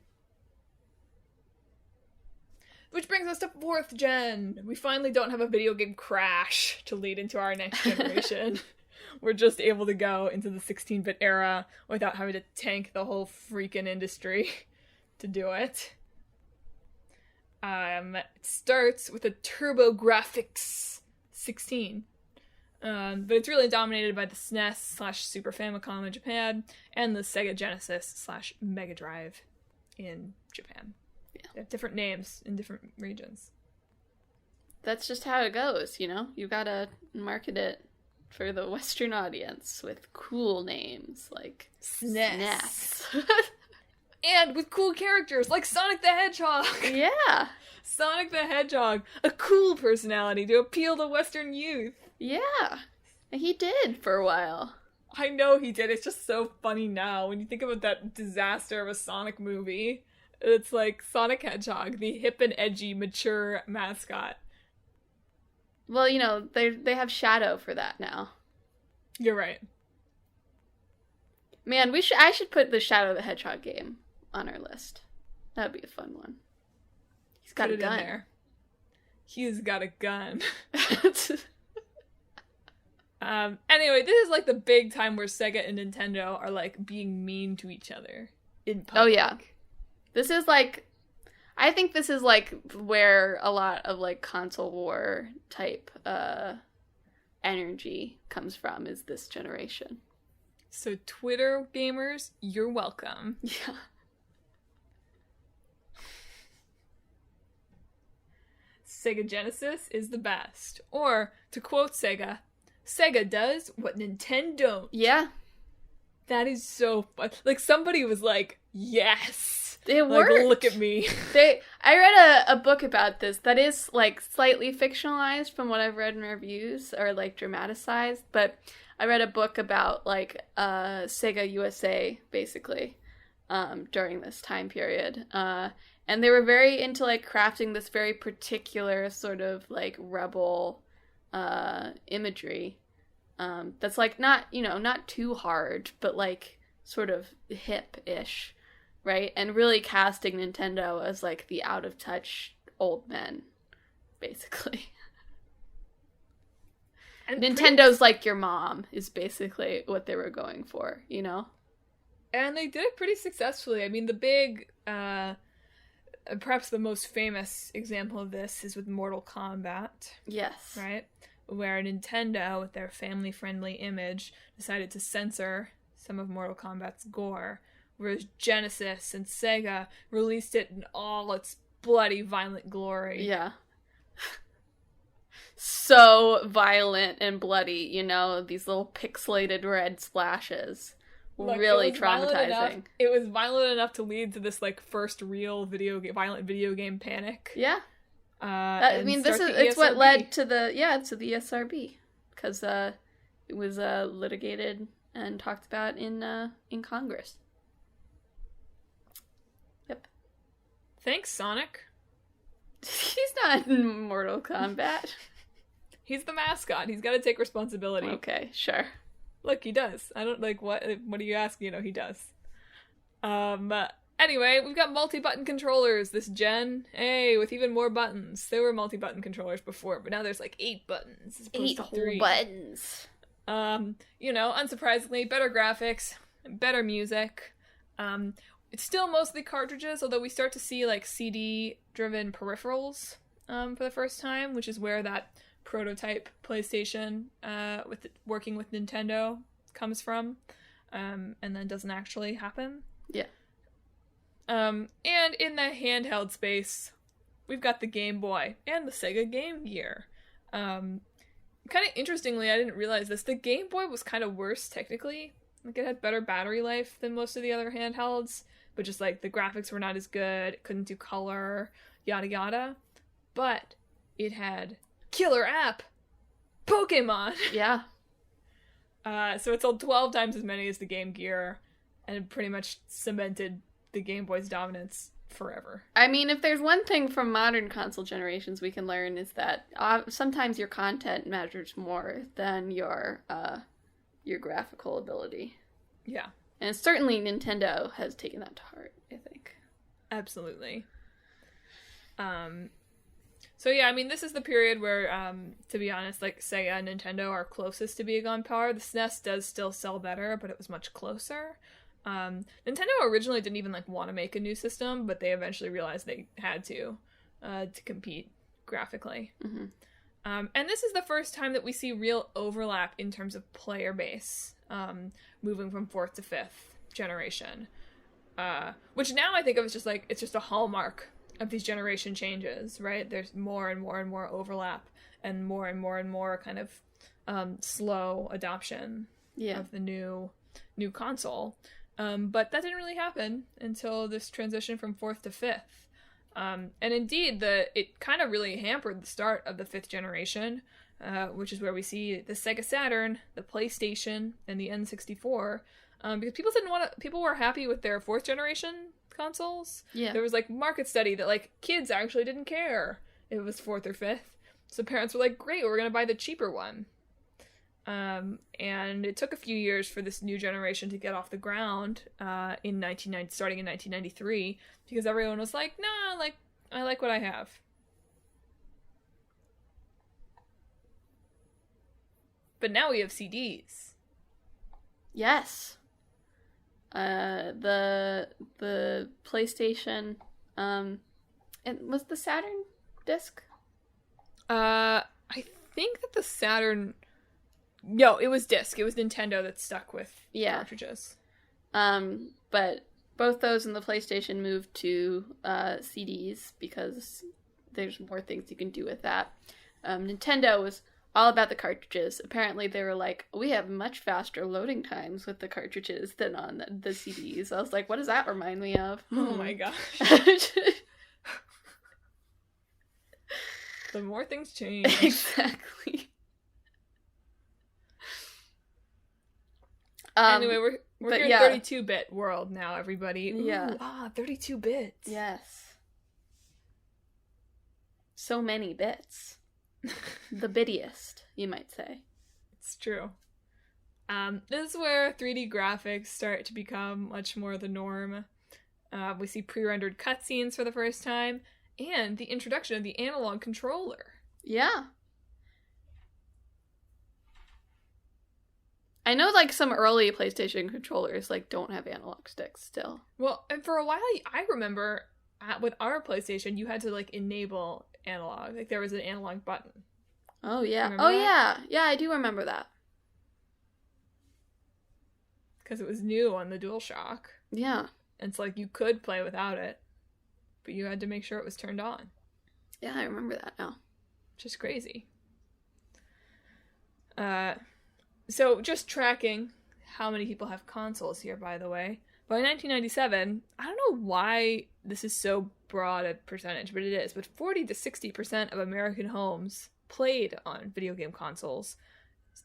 Which brings us to 4th gen. We finally don't have a video game crash to lead into our next generation. We're just able to go into the 16-bit era without having to tank the whole freaking industry to do it. It starts with a TurboGrafx 16. But it's really dominated by the SNES/Super Famicom in Japan and the Sega Genesis/Mega Drive in Japan. Yeah. They have different names in different regions. That's just how it goes, You gotta market it for the Western audience with cool names like SNES. And with cool characters like Sonic the Hedgehog. Yeah. Sonic the Hedgehog, a cool personality to appeal to Western youth. Yeah. He did for a while. I know he did. It's just so funny now when you think about that disaster of a Sonic movie. It's like Sonic Hedgehog, the hip and edgy, mature mascot. Well, they have Shadow for that now. You're right. Man, I should put the Shadow the Hedgehog game on our list. That'd be a fun one. He's got a gun. There. He's got a gun. Anyway, this is like the big time where Sega and Nintendo are like being mean to each other in public. Oh yeah. I think this is like where a lot of like console war type energy comes from, is this generation. So Twitter gamers, you're welcome. Yeah. Sega Genesis is the best. Or, to quote Sega does what Nintendo don't. Yeah. That is so fun. Like, somebody was like, yes! It worked! Like, look at me. I read a book about this that is, like, slightly fictionalized from what I've read in reviews, or, like, dramatized, but I read a book about, like, Sega USA, basically, during this time period. And they were very into, like, crafting this very particular sort of, like, rebel imagery that's, like, not, you know, not too hard, but, like, sort of hip-ish, right? And really casting Nintendo as, like, the out-of-touch old men, basically. And Nintendo's like your mom is basically what they were going for, you know? And they did it pretty successfully. I mean, the big, perhaps the most famous example of this is with Mortal Kombat. Yes. Right? Where Nintendo, with their family-friendly image, decided to censor some of Mortal Kombat's gore, whereas Genesis and Sega released it in all its bloody, violent glory. Yeah. So violent and bloody, you know, these little pixelated red splashes. Look, really traumatizing. It was violent enough to lead to this, like, first real violent video game panic. Yeah. I mean, it's what led to the ESRB, because it was litigated and talked about in Congress. Yep. Thanks, Sonic. He's not in Mortal Kombat. He's the mascot. He's got to take responsibility. Okay, sure. Look, he does. I don't, like, what do you ask? You know, he does. Anyway, we've got multi-button controllers this gen. Hey, with even more buttons. There were multi-button controllers before, but now there's, like, 8 buttons as opposed to 3. 8 whole buttons. You know, unsurprisingly, better graphics, better music. It's still mostly cartridges, although we start to see, like, CD-driven peripherals for the first time, which is where that prototype PlayStation working with Nintendo comes from, and then doesn't actually happen. Yeah. And in the handheld space, we've got the Game Boy and the Sega Game Gear. Kind of interestingly, I didn't realize this, the Game Boy was kind of worse technically. Like, it had better battery life than most of the other handhelds, but just, like, the graphics were not as good, it couldn't do color, yada yada. But it had killer app! Pokemon! Yeah. So it sold 12 times as many as the Game Gear, and it pretty much cemented the Game Boy's dominance forever. I mean, if there's one thing from modern console generations we can learn is that sometimes your content matters more than your graphical ability. Yeah. And certainly Nintendo has taken that to heart, I think. Absolutely. So yeah, I mean, this is the period where, to be honest, like, Sega and Nintendo are closest to being on par. The SNES does still sell better, but it was much closer. Nintendo originally didn't even, like, want to make a new system, but they eventually realized they had to compete graphically. Mm-hmm. And this is the first time that we see real overlap in terms of player base, moving from 4th to 5th generation. Which now I think of as just, like, it's just a hallmark of these generation changes, right? There's more and more and more overlap and more kind of slow adoption of the new console. But that didn't really happen until this transition from 4th to 5th. And indeed, it kind of really hampered the start of the 5th generation, which is where we see the Sega Saturn, the PlayStation, and the N64, because people were happy with their 4th generation consoles. Yeah. There was, like, market study that, like, kids actually didn't care if it was 4th or 5th. So parents were like, great, we're going to buy the cheaper one. And it took a few years for this new generation to get off the ground, starting in 1993, because everyone was like, nah, like, I like what I have. But now we have CDs. Yes. The PlayStation, and was the Saturn disc? I think that the Saturn... No, it was disc. It was Nintendo that stuck with cartridges. But both those and the PlayStation moved to CDs because there's more things you can do with that. Nintendo was all about the cartridges. Apparently they were like, we have much faster loading times with the cartridges than on the CDs. I was like, what does that remind me of? Oh my gosh. The more things change. Exactly. Anyway, we're here in 32-bit world now, everybody. Ooh, yeah. 32 bits. Yes. so many bits. The bittiest, you might say. It's true. This is where 3D graphics start to become much more the norm. We see pre-rendered cutscenes for the first time, and the introduction of the analog controller. Yeah. I know, like, some early PlayStation controllers, like, don't have analog sticks still. Well, and for a while, I remember with our PlayStation, you had to, like, enable analog. Like, there was an analog button. Oh, yeah. Remember Oh, that? yeah. Yeah, I do remember that. Because it was new on the DualShock. Yeah. And it's like, you could play without it, but you had to make sure it was turned on. Yeah, I remember that now. Which is crazy. So, just tracking how many people have consoles here, by the way. By 1997, I don't know why this is so broad a percentage, but it is. But 40 to 60% of American homes played on video game consoles.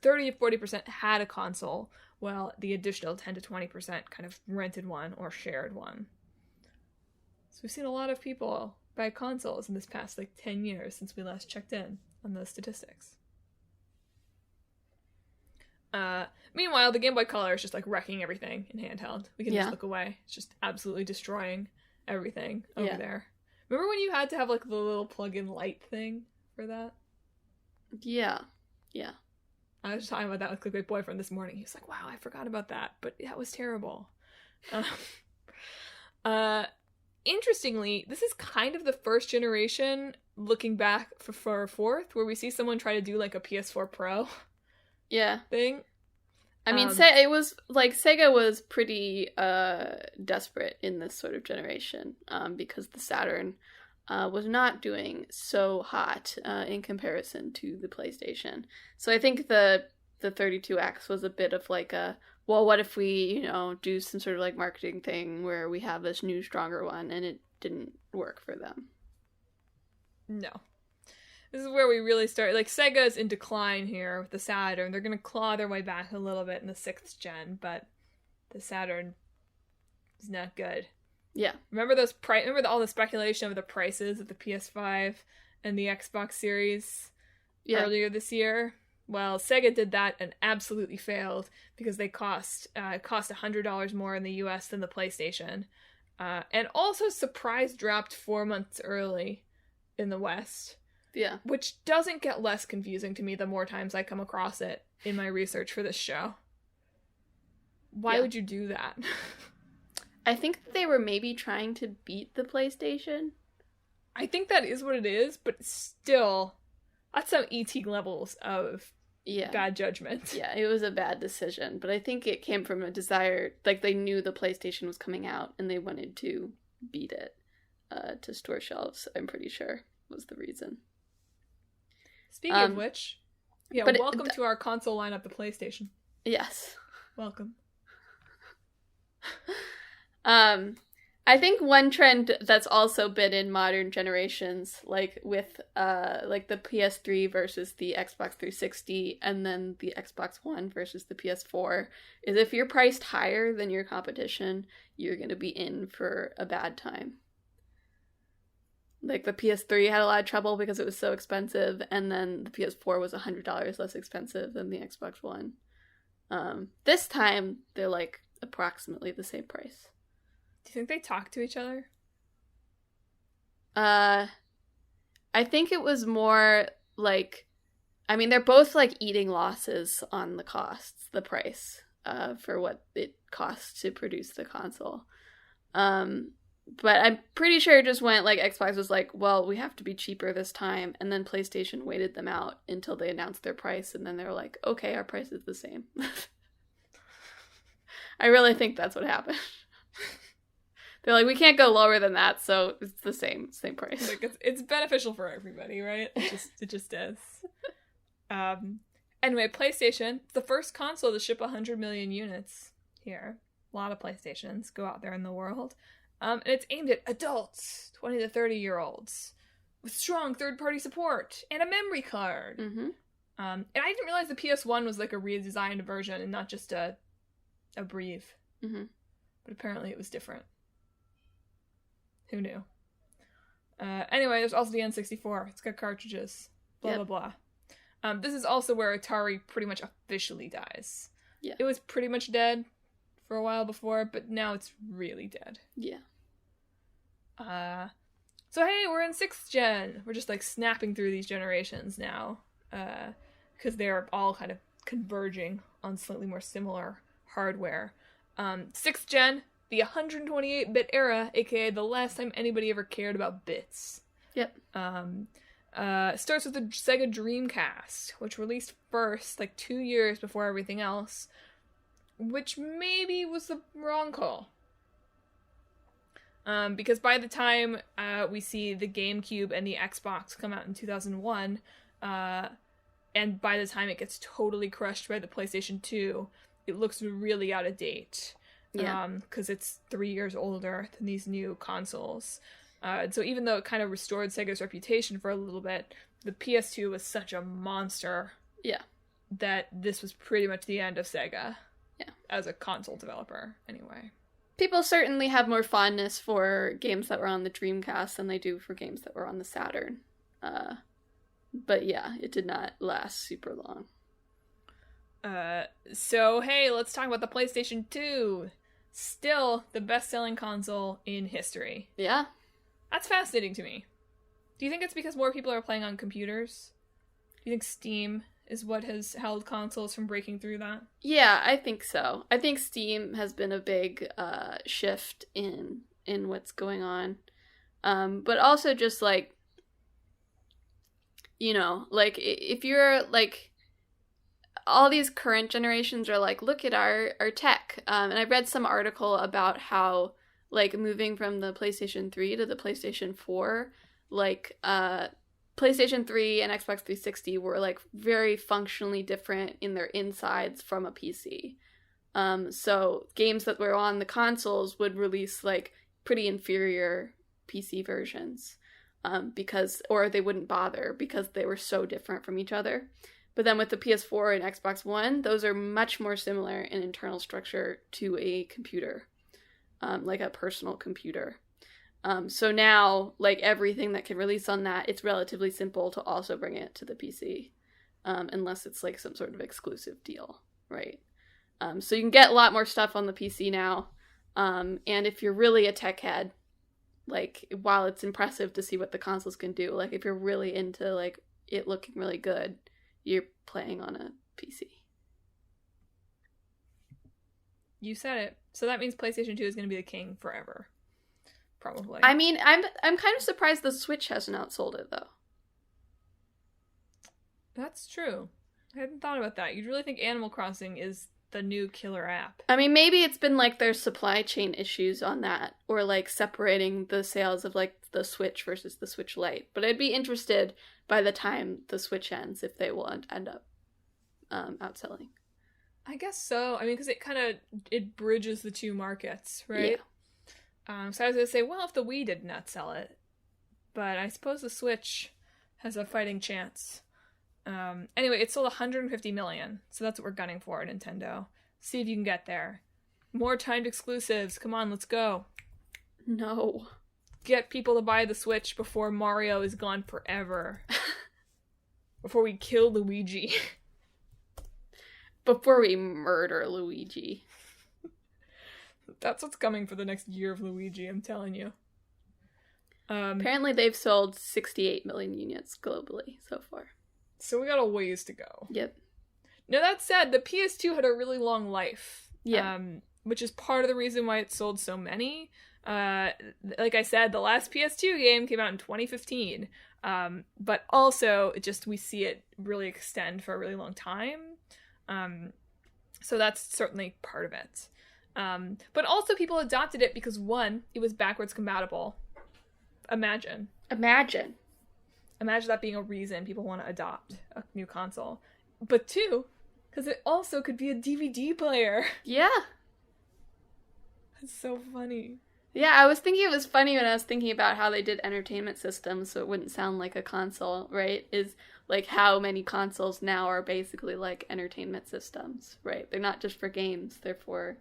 30 to 40% had a console, while the additional 10 to 20% kind of rented one or shared one. So we've seen a lot of people buy consoles in this past, 10 years since we last checked in on those statistics. Meanwhile, the Game Boy Color is just, wrecking everything in handheld. We can just look away. It's just absolutely destroying everything over there. Remember when you had to have, the little plug-in light thing for that? Yeah. Yeah. I was talking about that with my boyfriend this morning. He was like, wow, I forgot about that, but that was terrible. Interestingly, this is kind of the first generation, looking back for fourth, where we see someone try to do, a PS4 Pro thing. I mean, it was, Sega was pretty desperate in this sort of generation, because the Saturn was not doing so hot in comparison to the PlayStation. So I think the 32X was a bit of well, what if we, do some sort of marketing thing where we have this new, stronger one, and it didn't work for them. No. This is where we really start, Sega's in decline here with the Saturn. They're going to claw their way back a little bit in the 6th gen, but the Saturn is not good. Yeah. Remember all the speculation of the prices of the PS5 and the Xbox Series earlier this year? Well, Sega did that and absolutely failed because they cost $100 more in the US than the PlayStation. And also surprise dropped 4 months early in the West. Yeah. Which doesn't get less confusing to me the more times I come across it in my research for this show. Why would you do that? I think they were maybe trying to beat the PlayStation. I think that is what it is, but still, that's some ET levels of bad judgment. Yeah, it was a bad decision, but I think it came from a desire, they knew the PlayStation was coming out, and they wanted to beat it to store shelves, I'm pretty sure, was the reason. Speaking of which, welcome to our console lineup, the PlayStation. Yes. Welcome. I think one trend that's also been in modern generations, with the PS3 versus the Xbox 360 and then the Xbox One versus the PS4, is if you're priced higher than your competition, you're going to be in for a bad time. The PS3 had a lot of trouble because it was so expensive, and then the PS4 was $100 less expensive than the Xbox One. This time, they're approximately the same price. Do you think they talk to each other? I think it was more they're both eating losses on the price, for what it costs to produce the console. But I'm pretty sure it just went Xbox was well, we have to be cheaper this time, and then PlayStation waited them out until they announced their price, and then they were okay, our price is the same. I really think that's what happened. They're we can't go lower than that, so it's the same price. It's beneficial for everybody, right? It just is. Anyway, PlayStation, the first console to ship 100 million units here. A lot of PlayStations go out there in the world. And it's aimed at adults, 20 to 30-year-olds, with strong third-party support and a memory card. Mm-hmm. And I didn't realize the PS1 was a redesigned version and not just a brief. Mm-hmm. But apparently it was different. Who knew? Anyway, there's also the N64. It's got cartridges. Blah, blah, blah. This is also where Atari pretty much officially dies. Yeah. It was pretty much dead for a while before, but now it's really dead. Yeah. So hey, we're in 6th gen. We're just like snapping through these generations now. Because they're all kind of converging on slightly more similar hardware. 6th gen, the 128-bit era, aka the last time anybody ever cared about bits. Yep. Starts with the Sega Dreamcast, which released first, like 2 years before everything else, which maybe was the wrong call. Because by the time we see the GameCube and the Xbox come out in 2001, and by the time it gets totally crushed by the PlayStation 2, it looks really out of date. Yeah. Because it's 3 years older than these new consoles. So even though it kind of restored Sega's reputation for a little bit, the PS2 was such a monster. Yeah. That this was pretty much the end of Sega. Yeah. As a console developer, anyway. People certainly have more fondness for games that were on the Dreamcast than they do for games that were on the Saturn. But yeah, it did not last super long. So hey, let's talk about the PlayStation 2. Still the best-selling console in history. Yeah. That's fascinating to me. Do you think it's because more people are playing on computers? Do you think Steam is what has held consoles from breaking through that? Yeah, I think so. I think Steam has been a big shift in what's going on. But also just like, you know, like if you're like, all these current generations are like, look at our tech. And I read some article about how like moving from the PlayStation 3 to the PlayStation 4, like PlayStation 3 and Xbox 360 were like very functionally different in their insides from a PC. So games that were on the consoles would release like pretty inferior PC versions or they wouldn't bother because they were so different from each other. But then with the PS4 and Xbox One, those are much more similar in internal structure to a computer, like a personal computer. So now, like, everything that can release on that, it's relatively simple to also bring it to the PC, unless it's, like, some sort of exclusive deal, right? So you can get a lot more stuff on the PC now, and if you're really a tech head, like, while it's impressive to see what the consoles can do, like, if you're really into, like, it looking really good, you're playing on a PC. You said it. So that means PlayStation 2 is going to be the king forever. Probably. I mean, I'm kind of surprised the Switch hasn't outsold it, though. That's true. I hadn't thought about that. You'd really think Animal Crossing is the new killer app. I mean, maybe it's been, like, there's supply chain issues on that, or, like, separating the sales of, like, the Switch versus the Switch Lite. But I'd be interested by the time the Switch ends if they will end up outselling. I guess so. I mean, because it bridges the two markets, right? Yeah. So I was going to say, well, if the Wii did not sell it, but I suppose the Switch has a fighting chance. Anyway, it sold 150 million, so that's what we're gunning for, Nintendo. See if you can get there. More timed exclusives. Come on, let's go. No. Get people to buy the Switch before Mario is gone forever. Before we kill Luigi. Before we murder Luigi. That's what's coming for the next year of Luigi, I'm telling you. Apparently they've sold 68 million units globally so far. So we got a ways to go. Yep. Now that said, the PS2 had a really long life. Yeah. Which is part of the reason why it sold so many. Like I said, the last PS2 game came out in 2015. But also, we see it really extend for a really long time. So that's certainly part of it. But also people adopted it because, one, it was backwards compatible. Imagine that being a reason people want to adopt a new console. But two, because it also could be a DVD player. Yeah. That's so funny. Yeah, I was thinking it was funny when I was thinking about how they did entertainment systems so it wouldn't sound like a console, right? Is like how many consoles now are basically like entertainment systems, right? They're not just for games, they're for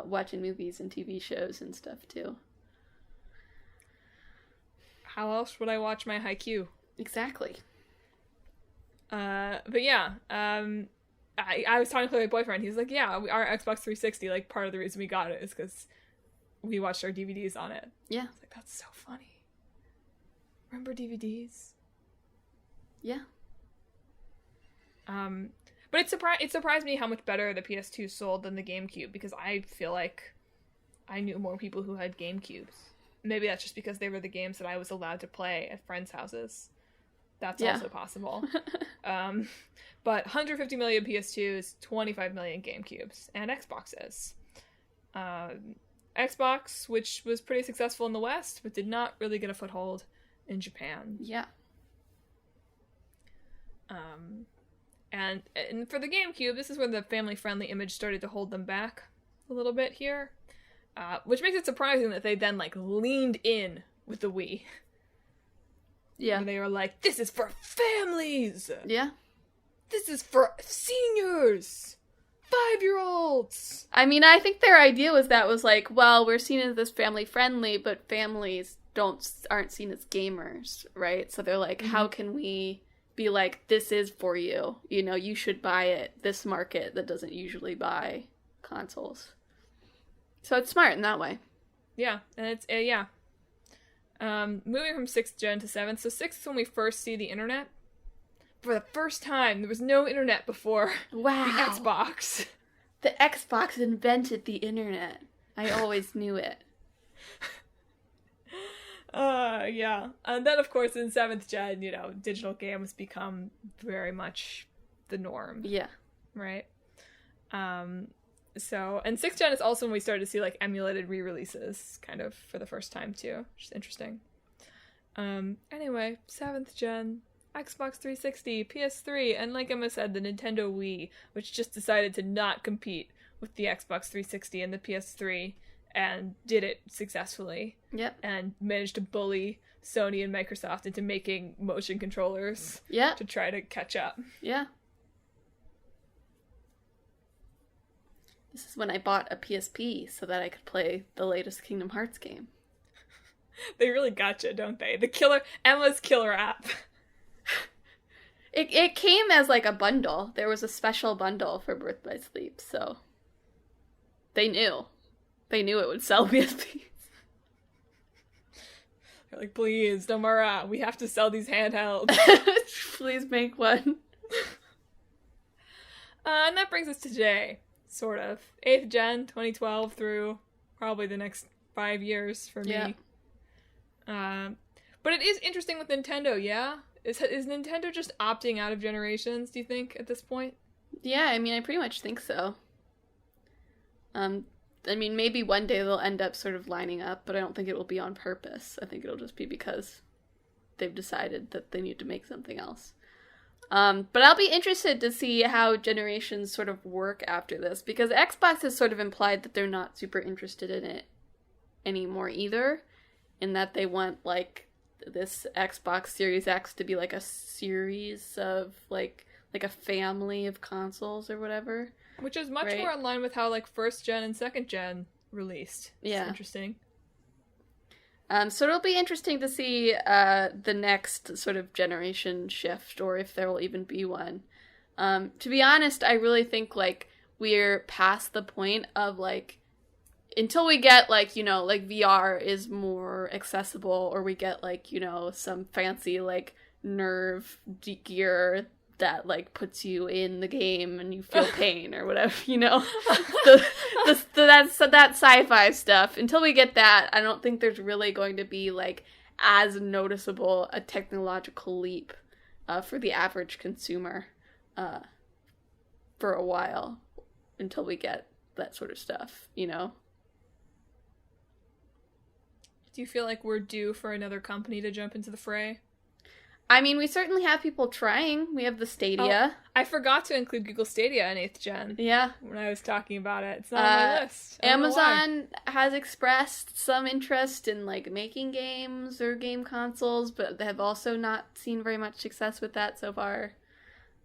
watching movies and TV shows and stuff too. how else would I watch my Haikyuu? Exactly. But yeah, I was talking to my boyfriend. He was like, yeah, our Xbox 360, like, part of the reason we got it is because we watched our DVDs on it. Yeah. I was like, that's so funny. Remember DVDs? Yeah. But it surprised me how much better the PS2 sold than the GameCube, because I feel like I knew more people who had GameCubes. Maybe that's just because they were the games that I was allowed to play at friends' houses. That's also possible. But 150 million PS2s, 25 million GameCubes, and Xboxes. Xbox, which was pretty successful in the West, but did not really get a foothold in Japan. Yeah. And for the GameCube, this is where the family-friendly image started to hold them back a little bit here. Which makes it surprising that they then, like, leaned in with the Wii. Yeah. Where they were like, this is for families! Yeah. This is for seniors! 5-year-olds! I mean, I think their idea was like, well, we're seen as this family-friendly, but families aren't seen as gamers, right? So they're like, how can we be like, this is for you? You know, you should buy it. This market that doesn't usually buy consoles. So it's smart in that way. Yeah, and it's, yeah. Moving from 6th gen to 7th. So 6th is when we first see the internet. For the first time, there was no internet before Wow. the Xbox. The Xbox invented the internet. I always knew it. Yeah. And then, of course, in 7th gen, you know, digital games become very much the norm. Yeah. Right? So, and 6th gen is also when we started to see, like, emulated re-releases, kind of, for the first time, too, which is interesting. Anyway, 7th gen, Xbox 360, PS3, and like Emma said, the Nintendo Wii, which just decided to not compete with the Xbox 360 and the PS3, and did it successfully. Yep. And managed to bully Sony and Microsoft into making motion controllers. Yep. To try to catch up. Yeah. This is when I bought a PSP so that I could play the latest Kingdom Hearts game. They really gotcha, don't they? Emma's killer app. It came as like a bundle. There was a special bundle for Birth by Sleep, so they knew. They knew it would sell PSPs. They're like, please, Nomura, we have to sell these handhelds. Please make one. And that brings us to today. Sort of. 8th gen, 2012 through probably the next 5 years for me. Yeah. But it is interesting with Nintendo, yeah? Is Nintendo just opting out of generations, do you think, at this point? Yeah, I mean, I pretty much think so. I mean, maybe one day they'll end up sort of lining up, but I don't think it will be on purpose. I think it'll just be because they've decided that they need to make something else. But I'll be interested to see how generations sort of work after this, because Xbox has sort of implied that they're not super interested in it anymore either, in that they want, like, this Xbox Series X to be, like, a series of, like a family of consoles or whatever. Which is much more in line with how, like, 1st gen and 2nd gen released. Yeah. It's interesting. So it'll be interesting to see the next sort of generation shift, or if there will even be one. To be honest, I really think, like, we're past the point of, like, until we get, like, you know, like, VR is more accessible, or we get, like, you know, some fancy, like, nerve gear that, like, puts you in the game and you feel pain or whatever, you know? That sci-fi stuff. Until we get that, I don't think there's really going to be, like, as noticeable a technological leap for the average consumer for a while, until we get that sort of stuff, you know? Do you feel like we're due for another company to jump into the fray? I mean, we certainly have people trying. We have the Stadia. Oh, I forgot to include Google Stadia in 8th gen. Yeah. When I was talking about it. It's not on my list. Amazon has expressed some interest in, like, making games or game consoles, but they have also not seen very much success with that so far.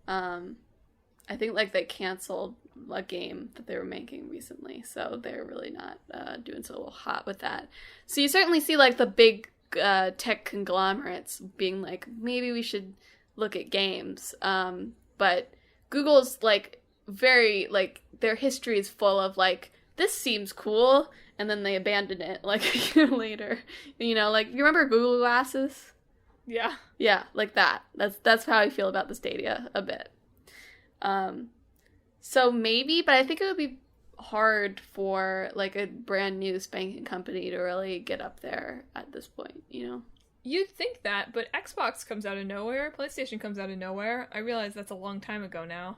I think, like, they canceled a game that they were making recently, so they're really not doing so hot with that. So you certainly see, like, the big tech conglomerates being like, maybe we should look at games. But Google's like very like their history is full of like, this seems cool, and then they abandon it like a year later. You know, like, you remember Google Glasses? Yeah. Yeah, like that. That's how I feel about the Stadia a bit. So maybe, but I think it would be hard for like a brand new spanking company to really get up there at this point, you know? You'd think that, but Xbox comes out of nowhere, PlayStation comes out of nowhere. I realize that's a long time ago now.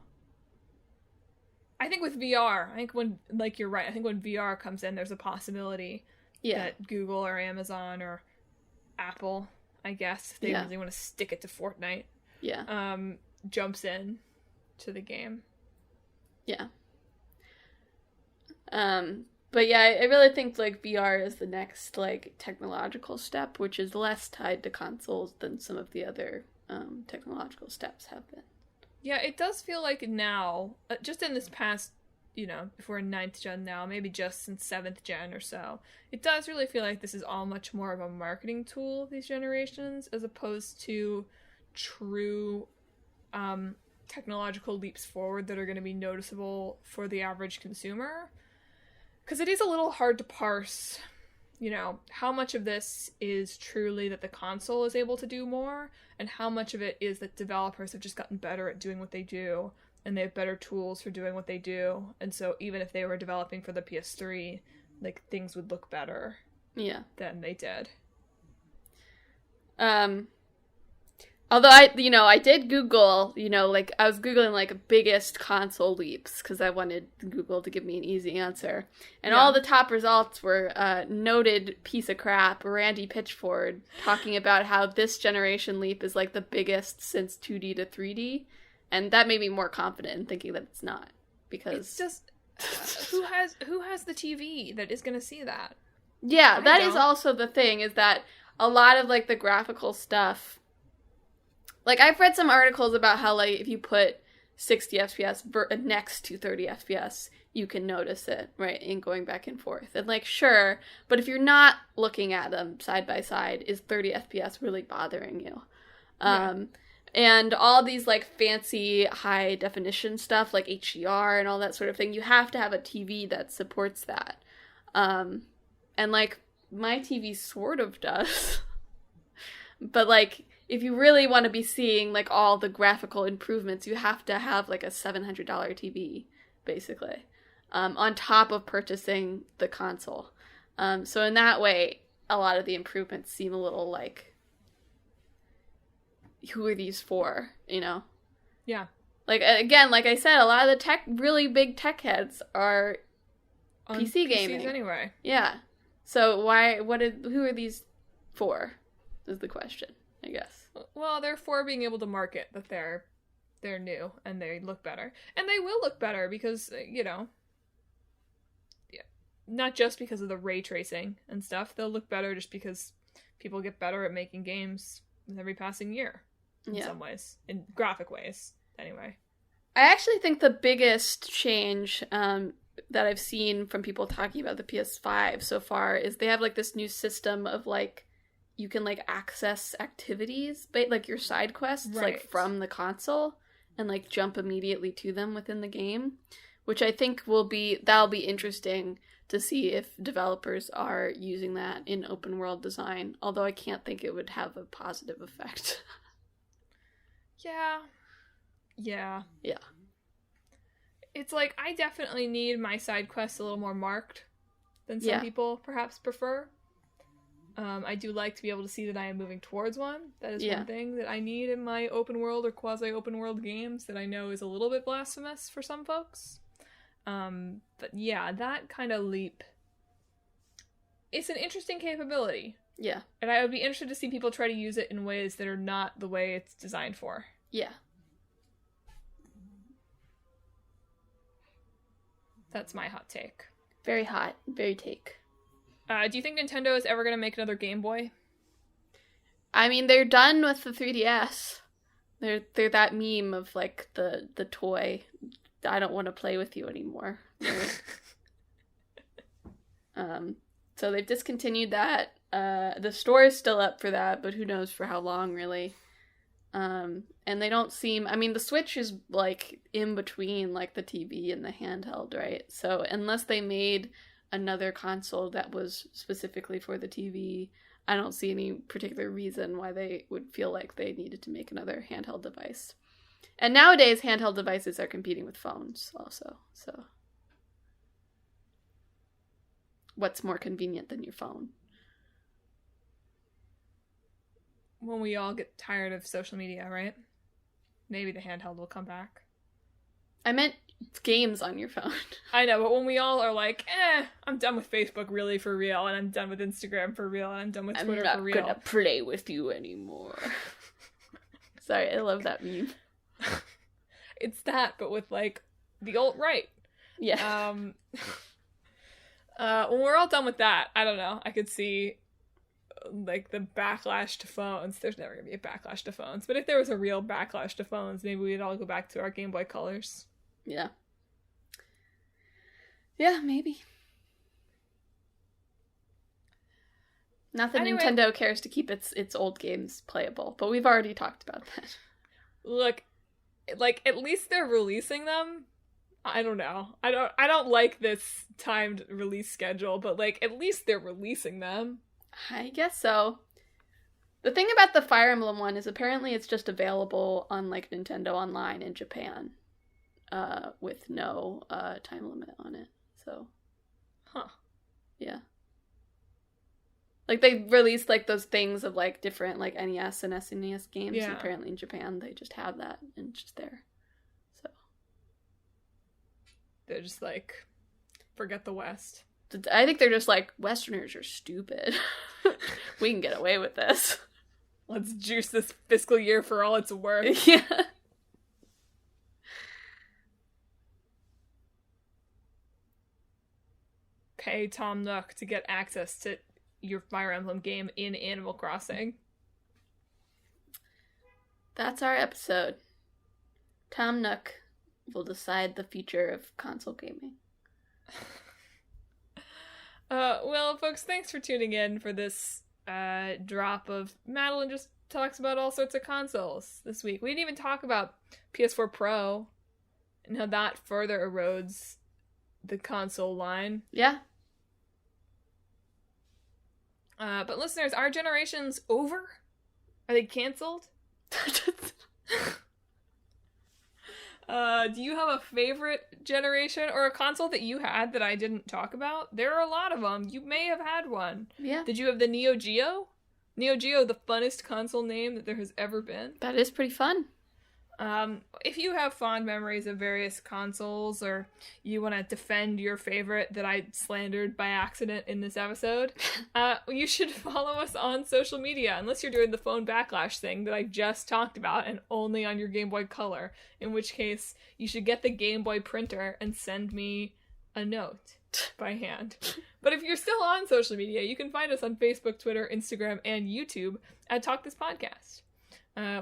I think with VR, I think when, like, you're right, I think when VR comes in, there's a possibility that Google or Amazon or Apple, I guess, if they really want to stick it to Fortnite, jumps in to the game. Yeah. But yeah, I really think, like, VR is the next, like, technological step, which is less tied to consoles than some of the other technological steps have been. Yeah, it does feel like now, just in this past, you know, if we're in 9th gen now, maybe just since 7th gen or so, it does really feel like this is all much more of a marketing tool, these generations, as opposed to true technological leaps forward that are going to be noticeable for the average consumer. Because it is a little hard to parse, you know, how much of this is truly that the console is able to do more, and how much of it is that developers have just gotten better at doing what they do, and they have better tools for doing what they do, and so even if they were developing for the PS3, like, things would look better than they did. Although I did Google, like, I was Googling, like, biggest console leaps, because I wanted Google to give me an easy answer. And all the top results were noted piece of crap, Randy Pitchford, talking about how this generation leap is, like, the biggest since 2D to 3D. And that made me more confident in thinking that it's not, because... It's just... who has the TV that is going to see that? Yeah, that is also the thing, is that a lot of, like, the graphical stuff... Like, I've read some articles about how, like, if you put 60 FPS next to 30 FPS, you can notice it, right, in going back and forth. And, like, sure, but if you're not looking at them side by side, is 30 FPS really bothering you? And all these, like, fancy high-definition stuff, like HDR and all that sort of thing, you have to have a TV that supports that. And, like, my TV sort of does. But, like... If you really want to be seeing, like, all the graphical improvements, you have to have, like, a $700 TV, basically, on top of purchasing the console. So in that way, a lot of the improvements seem a little like, who are these for, you know? Yeah. Like, again, like I said, a lot of the really big tech heads are on PC gaming. PCs anyway. Yeah. So who are these for, is the question, I guess. Well, they're for being able to market that they're new and they look better. And they will look better because, you know, not just because of the ray tracing and stuff. They'll look better just because people get better at making games with every passing year in some ways. In graphic ways, anyway. I actually think the biggest change that I've seen from people talking about the PS5 so far is they have, like, this new system of, like, you can, like, access activities, like, your side quests, like, from the console, and, like, jump immediately to them within the game, which I think that'll be interesting to see if developers are using that in open world design, although I can't think it would have a positive effect. Yeah. It's like, I definitely need my side quests a little more marked than some people perhaps prefer. I do like to be able to see that I am moving towards one. That is one thing that I need in my open world or quasi-open world games that I know is a little bit blasphemous for some folks. But yeah, that kind of leap. It's an interesting capability. Yeah. And I would be interested to see people try to use it in ways that are not the way it's designed for. Yeah. That's my hot take. Very hot. Very take. Do you think Nintendo is ever going to make another Game Boy? I mean, they're done with the 3DS. They're that meme of, like, the toy. I don't want to play with you anymore. So they've discontinued that. The store is still up for that, but who knows for how long, really. And they don't seem... I mean, the Switch is, like, in between, like, the TV and the handheld, right? So unless they made another console that was specifically for the TV, I don't see any particular reason why they would feel like they needed to make another handheld device. And nowadays, handheld devices are competing with phones also, so... What's more convenient than your phone? When we all get tired of social media, right? Maybe the handheld will come back. I meant games on your phone. I know, but when we all are like, I'm done with Facebook really for real, and I'm done with Instagram for real, and I'm done with Twitter for real. I'm not gonna play with you anymore. Sorry, I love that meme. It's that, but with, like, the alt-right. Yeah. When we're all done with that, I don't know, I could see, like, the backlash to phones. There's never gonna be a backlash to phones, but if there was a real backlash to phones, maybe we'd all go back to our Game Boy Colors. Yeah. Yeah, maybe. Not that Nintendo cares to keep its old games playable, but we've already talked about that. Look, like, at least they're releasing them. I don't know. I don't like this timed release schedule, but, like, at least they're releasing them. I guess so. The thing about the Fire Emblem one is apparently it's just available on, like, Nintendo Online in Japan, with no time limit on it. So, yeah. Like, they released, like, those things of, like, different, like, NES and SNES games. Yeah. And apparently in Japan they just have that and it's just there. So. They're just like, forget the West. I think they're just like, Westerners are stupid. We can get away with this. Let's juice this fiscal year for all it's worth. Yeah. Pay Tom Nook to get access to your Fire Emblem game in Animal Crossing. That's our episode. Tom Nook will decide the future of console gaming. Well, folks, thanks for tuning in for this drop of Madelyn just talks about all sorts of consoles this week. We didn't even talk about PS4 Pro and how that further erodes the console line. Yeah. But listeners, are generations over? Are they canceled? Do you have a favorite generation or a console that you had that I didn't talk about? There are a lot of them. You may have had one. Yeah. Did you have the Neo Geo? Neo Geo, the funnest console name that there has ever been. That is pretty fun. If you have fond memories of various consoles, or you want to defend your favorite that I slandered by accident in this episode, you should follow us on social media, unless you're doing the phone backlash thing that I just talked about, and only on your Game Boy Color, in which case you should get the Game Boy printer and send me a note by hand. But if you're still on social media, you can find us on Facebook, Twitter, Instagram, and YouTube at Talk This Podcast.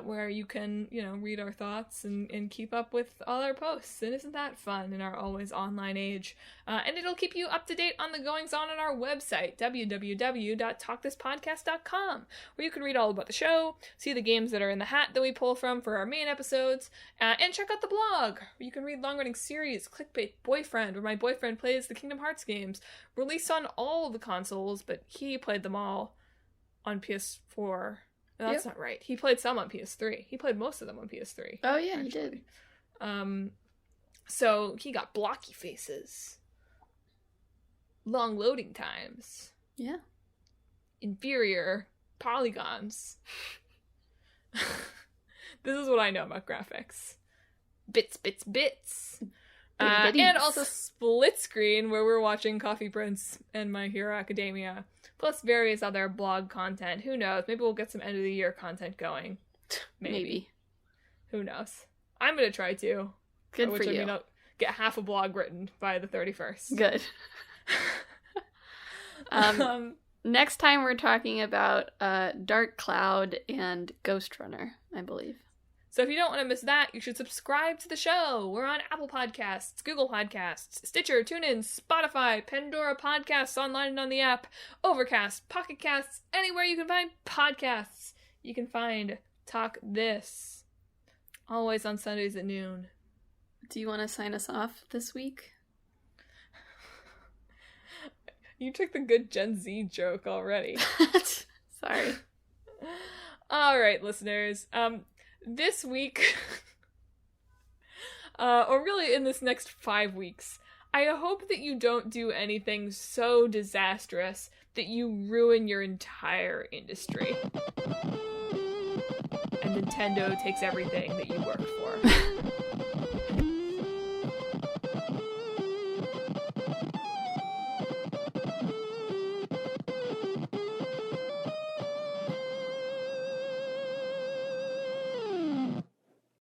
Where you can, read our thoughts and keep up with all our posts. And isn't that fun in our always online age? And it'll keep you up to date on the goings-on on our website, www.talkthispodcast.com, where you can read all about the show, see the games that are in the hat that we pull from for our main episodes, and check out the blog, where you can read long-running series, Clickbait Boyfriend, where my boyfriend plays the Kingdom Hearts games, released on all the consoles, but he played them all on PS4. No, that's not right. He played some on PS3. He played most of them on PS3. Oh, yeah, actually. He did. So he got blocky faces. Long loading times. Yeah. Inferior polygons. This is what I know about graphics. Bits. And also split screen, where we're watching Coffee Prince and My Hero Academia. Plus various other blog content. Who knows? Maybe we'll get some end of the year content going. Maybe. Who knows? I'm going to try to. Good for you. I mean, I'll get half a blog written by the 31st. Good. Next time we're talking about Dark Cloud and Ghost Runner, I believe. So if you don't want to miss that, you should subscribe to the show. We're on Apple Podcasts, Google Podcasts, Stitcher, TuneIn, Spotify, Pandora Podcasts, online and on the app, Overcast, Pocket Casts, anywhere you can find podcasts. You can find Talk This. Always on Sundays at noon. Do you want to sign us off this week? You took the good Gen Z joke already. Sorry. All right, listeners. This week, or really in this next 5 weeks, I hope that you don't do anything so disastrous that you ruin your entire industry. And Nintendo takes everything that you worked for.